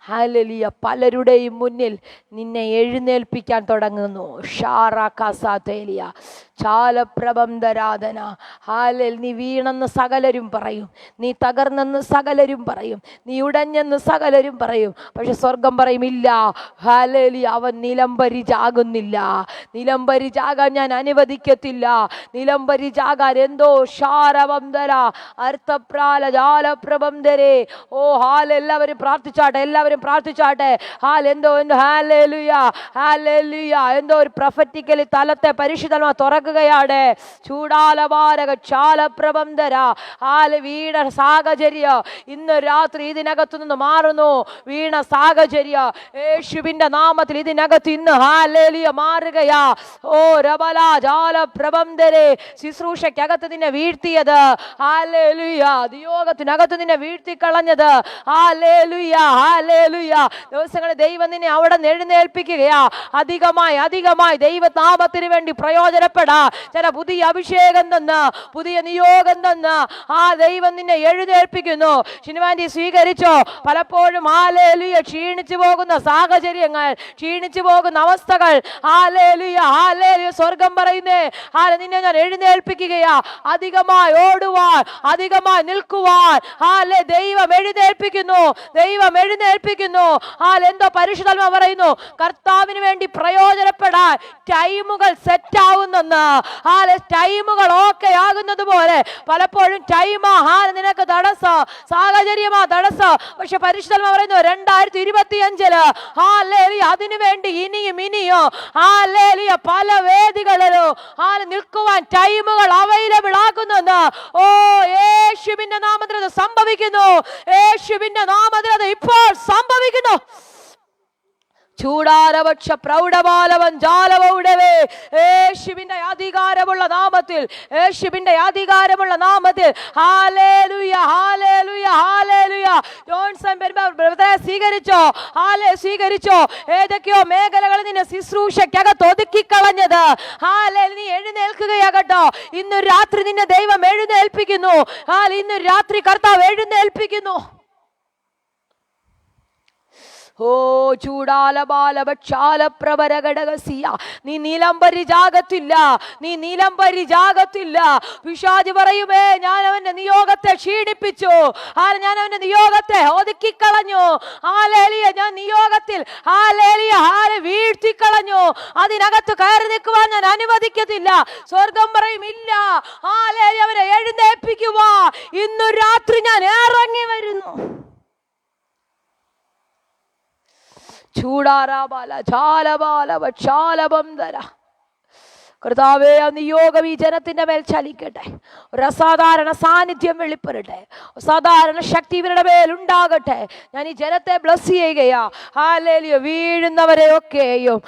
ഹല്ലേലൂയ പലരുടെയും മുന്നിൽ നിന്നെ എഴുന്നേൽപ്പിക്കാൻ തുടങ്ങുന്നു. ഷാറാക്കാസാതേലിയ ചാലപ്രബന്ധരാധന. നീ വീണെന്ന് സകലരും പറയും, നീ തകർന്നെന്ന് സകലരും പറയും, നീ ഉടഞ്ഞെന്ന് സകലരും പറയും. പക്ഷെ സ്വർഗം പറയും ഇല്ല, ഹല്ലേലൂയ അവൻ നിലംപരിചാകുന്നില്ല. നിലംപരിചാകാൻ ഞാൻ അനുവദിക്കത്തില്ല. നിലംപരിചാകാൻ എന്തോ ഷാരബന്ധര അർത്ഥപ്രാല ജാലപ്രബന്ധരേ. ഓ എല്ലാവരും പ്രാർത്ഥിച്ചാട്ടെ, എല്ലാവരും പ്രാർത്ഥിച്ചാട്ടെ. എന്തോ ഹല്ലേലൂയ, ഹല്ലേലൂയ. എന്തോ ഒരു പ്രൊഫറ്റിക്കലി തലത്തെ പരിശുദ്ധമായി തുറക്കുകയാണ്. ചൂടാലവാരക ചാലപ്രബന്ധര വീണ സാഹചര്യം ഇന്ന് രാത്രി ഇതിനകത്തു നിന്ന് മാറുന്നു. വീണ സാഹചര്യം യേശുവിന്റെ നാമത്തിൽ ഇതിനകത്ത് ഇന്ന് ഹല്ലേലൂയ മാറുകയാ. ഓ രബല ജാലപ്രബന്ധരേ. ശുശ്രൂഷയ്ക്കകത്ത് നിന്നെ വീഴ്ത്തിയത് ഹല്ലേലൂയ, നിയോഗത്തിനകത്ത് നിന്നെ വീഴ്ത്തിക്കളഞ്ഞത് ഹല്ലേലൂയ, ഹല്ലേലൂയ. ദിവസങ്ങളിൽ ദൈവം നിന്നെ അവിടെ എഴുന്നേൽപ്പിക്കുകയാ. അധികമായി ദൈവനാമത്തിന് വേണ്ടി പ്രയോജനപ്പെടാ. ചില പുതിയ അഭിഷേകം തന്ന്, പുതിയ നിയോഗം തന്ന് ദൈവം നിന്നെ എഴുന്നേൽപ്പിക്കുന്നു. ശിനുവാന്റി സ്വീകരിച്ചോ. പലപ്പോഴും ഹല്ലേലൂയ ക്ഷീണിച്ചു പോകുന്ന സാഹചര്യങ്ങൾ, ക്ഷീണിച്ചു പോകുന്ന അവസ്ഥകൾ ഹല്ലേലൂയ സ്വർഗം പറയുന്നേ നിന്നെ ഞാൻ എഴുന്നേൽപ്പിക്കുകയാ. അധികമായി ഓടുവാൻ, അധികമായി നിൽക്കുവാൻ ദൈവം എഴുന്നേൽപ്പിക്കുന്നു. ദൈവം എഴുന്നേൽപ്പിക്കുന്നു. ഏൽപ്പിക്കുന്നു. എന്തോ പരിശുദ്ധാത്മാവ് പറയുന്നു, കർത്താവിന് വേണ്ടി പ്രയോജനപ്പെടാൻ ടൈമുകൾ സെറ്റ് ആവുന്നെന്ന്. ടൈമുകൾ ഓക്കെ ആകുന്നത് പോലെ പലപ്പോഴും ടൈമാ നിനക്ക് തടസ്സം, സാഹചര്യമാ തടസ്സം. പക്ഷെ പരിശുദ്ധാത്മാവ് പറയുന്നു 2025 അതിനു വേണ്ടി ഇനിയും പല വേദികളിലും നിൽക്കുവാൻ ടൈമുകൾ അവൈലബിൾ ആക്കുന്നെന്ന്. യേശുവിന്റെ നാമത്തിൽ അത് സംഭവിക്കുന്നു. യേശുവിന്റെ നാമത്തിൽ അത് ഇപ്പോൾ സംഭവിക്കുന്നു. ചൂടാരപക്ഷ പ്രൗഢബാലവൻ ജാലവൗടവേ. യേശുവിന്റെ അധികാരമുള്ള നാമത്തിൽ, യേശുവിന്റെ അധികാരമുള്ള നാമത്തിൽ. Hallelujah, hallelujah, hallelujah. ജോൺസൺ ബ്രദറെ സ്വീകരിച്ചോ? സ്വീകരിച്ചോ? ഏതൊക്കെയോ മേഖലകളിൽ നിന്നെ ശുശ്രൂഷയ്ക്കകത്ത് ഒതുക്കിക്കളഞ്ഞത് നീ എഴുന്നേൽക്കുകയാകട്ടോ. ഇന്ന് രാത്രി നിന്നെ ദൈവം എഴുന്നേൽപ്പിക്കുന്നു. ഇന്ന് രാത്രി കർത്താവ് എഴുന്നേൽപ്പിക്കുന്നു. നീ നീലംബരിജാകത്തില്ല, നീ നീലംബരിജാകത്തില്ല. പിശാച് പറയുമേ, ഞാൻ അവന്റെ നിയോഗത്തെ ക്ഷീണിപ്പിച്ചു, ഞാൻ അവന്റെ നിയോഗത്തെ ഒതുക്കിക്കളഞ്ഞു, ഞാൻ നിയോഗത്തിൽ വീഴ്ത്തിക്കളഞ്ഞു, അതിനകത്ത് കയറി നിൽക്കുവാൻ ഞാൻ അനുവദിക്കത്തില്ല. സ്വർഗം പറയും ഇല്ല, അവനെ എഴുന്നേൽപ്പിക്കുക. ഇന്നു രാത്രി ഞാൻ ഇറങ്ങി വരുന്നു. ചൂടാരാബാല ചാലബാല വക്ഷാലബന്ധര. കർത്താവേ, നിയോഗം ഈ ജനത്തിന്റെ മേൽ ചലിക്കട്ടെ. ഒരു അസാധാരണ സാന്നിധ്യം വെളിപ്പെടട്ടെ. അസാധാരണ ശക്തി ഇവരുടെ മേൽ ഉണ്ടാകട്ടെ. ഞാൻ ഈ ജനത്തെ ബ്ലസ് ചെയ്യുകയാ. ഹല്ലേലൂയ. വീഴുന്നവരെ ഒക്കെയും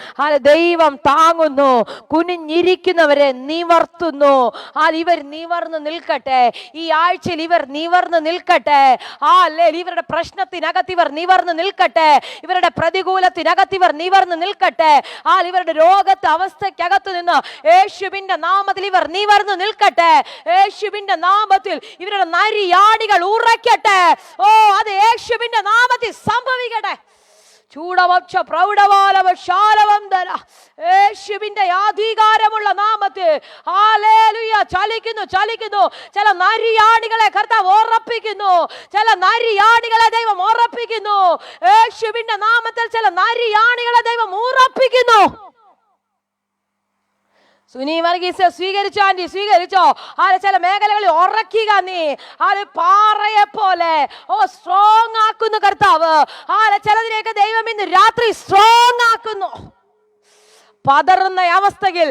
ദൈവം താങ്ങുന്നു, കുനിഞ്ഞിരിക്കുന്നവരെ നിവർത്തുന്നു. ഇവർ നിവർന്ന് നിൽക്കട്ടെ. ഈ ആഴ്ചയിൽ ഇവർ നിവർന്ന് നിൽക്കട്ടെ. ഇവരുടെ പ്രശ്നത്തിനകത്ത് ഇവർ നിവർന്ന് നിൽക്കട്ടെ. ഇവരുടെ പ്രതികൂലത്തിനകത്ത് ഇവർ നിവർന്ന് നിൽക്കട്ടെ. ഇവരുടെ രോഗത്തെ അവസ്ഥയ്ക്കകത്ത് നിന്ന് യേശുവിന്റെ നാമത്തിൽ ഇവർ നിവർന്ന് നിൽക്കട്ടെ. യേശുവിന്റെ നാമത്തിൽ ഇവരുടെ നരിയാണികൾ ഉറക്കട്ടെ. അത് യേശുവിന്റെ നാമത്തിൽ സംഭവിക്കട്ടെ. ചൂടവക്ഷ പ്രൗഢവാലവശാലവന്തര. യേശുവിന്റെ അധികാരമുള്ള നാമത്തിൽ ഹല്ലേലൂയ. ചലിക്കുന്നു, ചലിക്കുന്നു. ചില നരിയാണികളെ കർത്താവ് ഉറപ്പിക്കുന്നു. ചില നരിയാണികളെ ദൈവം ഉറപ്പിക്കുന്നു. യേശുവിന്റെ നാമത്തിൽ ചില നരിയാണികളെ ദൈവം ഉറപ്പിക്കുന്നു. സുനി വർഗീസ് സ്വീകരിച്ചോ? ആന്റി സ്വീകരിച്ചോ? ചില മേഖലകളിൽ ഉറക്കുക. നീ പാറയെ പോലെ സ്ട്രോങ് ആക്കുന്നു കർത്താവ്. ചിലതിനെയൊക്കെ ദൈവം ഇന്ന് രാത്രി സ്ട്രോങ് ആക്കുന്നു. പതറുന്ന അവസ്ഥയിൽ,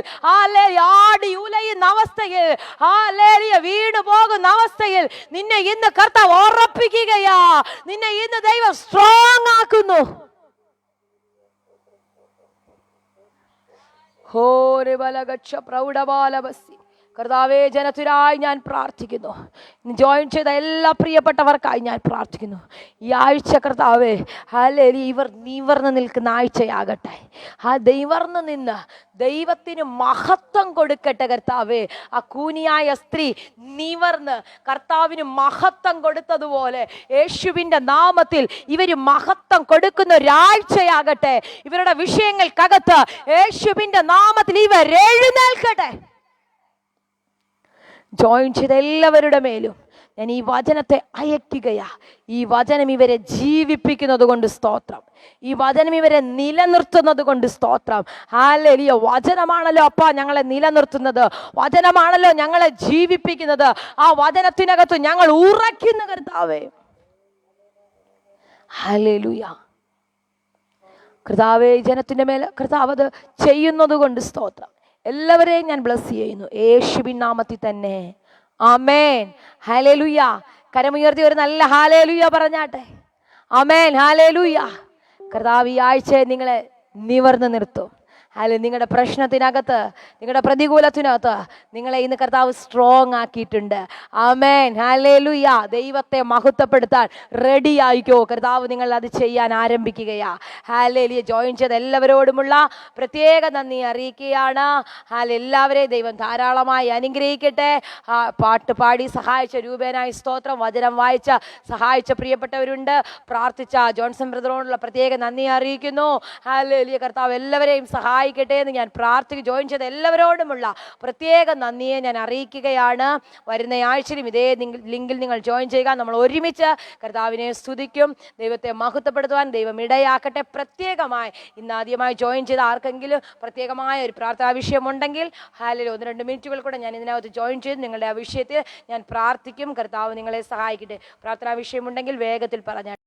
ആടി ഉലയുന്ന അവസ്ഥയിൽ, വീണു പോകുന്ന അവസ്ഥയിൽ നിന്നെ ഇന്ന് കർത്താവ് ഉറപ്പിക്കുകയാ. നിന്നെ ഇന്ന് ദൈവം സ്ട്രോങ് ആക്കുന്നു. കർത്താവേ, ജനത്തിനായി ഞാൻ പ്രാർത്ഥിക്കുന്നു. ജോയിൻ ചെയ്ത എല്ലാ പ്രിയപ്പെട്ടവർക്കായി ഞാൻ പ്രാർത്ഥിക്കുന്നു. ഈ ആഴ്ച കർത്താവേ, ഇവർ നിവർന്ന് നിൽക്കുന്ന ആഴ്ചയാകട്ടെ. നിവർന്ന് നിന്ന് ദൈവത്തിന് മഹത്വം കൊടുക്കട്ടെ കർത്താവേ. കൂനിയായ സ്ത്രീ നിവർന്ന് കർത്താവിന് മഹത്വം കൊടുത്തതുപോലെ യേശുവിൻ്റെ നാമത്തിൽ ഇവർ മഹത്വം കൊടുക്കുന്ന ഒരാഴ്ചയാകട്ടെ. ഇവരുടെ വിഷയങ്ങൾക്കകത്ത് യേശുവിൻ്റെ നാമത്തിൽ ഇവർ എഴുന്നേൽക്കട്ടെ. ജോയിൻ ചെയ്ത എല്ലാവരുടെ മേലും ഞാൻ ഈ വചനത്തെ അയക്കുകയാ. ഈ വചനം ഇവരെ ജീവിപ്പിക്കുന്നത് കൊണ്ട് സ്തോത്രം. ഈ വചനം ഇവരെ നിലനിർത്തുന്നത് കൊണ്ട് സ്തോത്രം. ഹല്ലേലൂയ. വചനമാണല്ലോ അപ്പാ ഞങ്ങളെ നിലനിർത്തുന്നത്. വചനമാണല്ലോ ഞങ്ങളെ ജീവിപ്പിക്കുന്നത്. ആ വചനത്തിനകത്ത് ഞങ്ങൾ ഉറയ്ക്കുന്ന കർത്താവേ. ഹല്ലേലൂയ. കർത്താവേ, ജനത്തിന്റെ മേൽ കർത്താവ് അത് ചെയ്യുന്നത് കൊണ്ട് സ്തോത്രം. എല്ലാവരെയും ഞാൻ ബ്ലസ് ചെയ്യുന്നു യേശുവിൻ നാമത്തിൽ തന്നെ. ആമേൻ. ഹല്ലേലൂയ. കരമുയർത്തി ഒരു നല്ല ഹല്ലേലൂയ പറഞ്ഞാട്ടെ. ആമേൻ. ഹല്ലേലൂയ. കർത്താവ് ഈ ആഴ്ചയെ നിങ്ങളെ നിവർന്ന് നിർത്തും. നിങ്ങളുടെ പ്രശ്നത്തിനകത്ത്, നിങ്ങളുടെ പ്രതികൂലത്തിനകത്ത് നിങ്ങളെ ഇന്ന് കർത്താവ് സ്ട്രോങ് ആക്കിയിട്ടുണ്ട്. ആമേൻ. ഹല്ലേലൂയ. ദൈവത്തെ മഹത്വപ്പെടുത്താൻ റെഡി ആയിക്കോ. കർത്താവ് നിങ്ങൾ അത് ചെയ്യാൻ ആരംഭിക്കുകയാ. ഹല്ലേലൂയ. ജോയിൻ ചെയ്ത എല്ലാവരോടുമുള്ള പ്രത്യേക നന്ദി അറിയിക്കുകയാണ്. എല്ലാവരെയും ദൈവം ധാരാളമായി അനുഗ്രഹിക്കട്ടെ. പാട്ട് പാടി സഹായിച്ച രൂപേനായി സ്തോത്രം. വചനം വായിച്ച സഹായിച്ച പ്രിയപ്പെട്ടവരുണ്ട്. പ്രാർത്ഥിച്ച ജോൺസൺ ബ്രദറിനോടുള്ള പ്രത്യേക നന്ദി അറിയിക്കുന്നു. ഹല്ലേലൂയ. കർത്താവ് എല്ലാവരെയും സഹായിക്കും. സഹായിക്കട്ടെ എന്ന് ഞാൻ പ്രാർത്ഥിക്കും. ജോയിൻ ചെയ്ത എല്ലാവരോടുമുള്ള പ്രത്യേക നന്ദിയെ ഞാൻ അറിയിക്കുകയാണ്. വരുന്ന ആഴ്ചയിലും ഇതേ ലിങ്കിൽ നിങ്ങൾ ജോയിൻ ചെയ്യുക. നമ്മൾ ഒരുമിച്ച് കർത്താവിനെ സ്തുതിക്കും, ദൈവത്തെ മഹത്വപ്പെടുത്തുവാൻ ദൈവം ഇടയാക്കട്ടെ. പ്രത്യേകമായി ഇന്ന് ആദ്യമായി ജോയിൻ ചെയ്ത ആർക്കെങ്കിലും പ്രത്യേകമായ ഒരു പ്രാർത്ഥനാ വിഷയമുണ്ടെങ്കിൽ ഹാലയിൽ 1-2 മിനിറ്റുകൾ കൂടെ ഞാൻ ഇതിനകത്ത് ജോയിൻ ചെയ്ത് നിങ്ങളുടെ ആ വിഷയത്തിൽ ഞാൻ പ്രാർത്ഥിക്കും. കർത്താവ് നിങ്ങളെ സഹായിക്കട്ടെ. പ്രാർത്ഥനാ വിഷയമുണ്ടെങ്കിൽ വേഗത്തിൽ പറഞ്ഞാൽ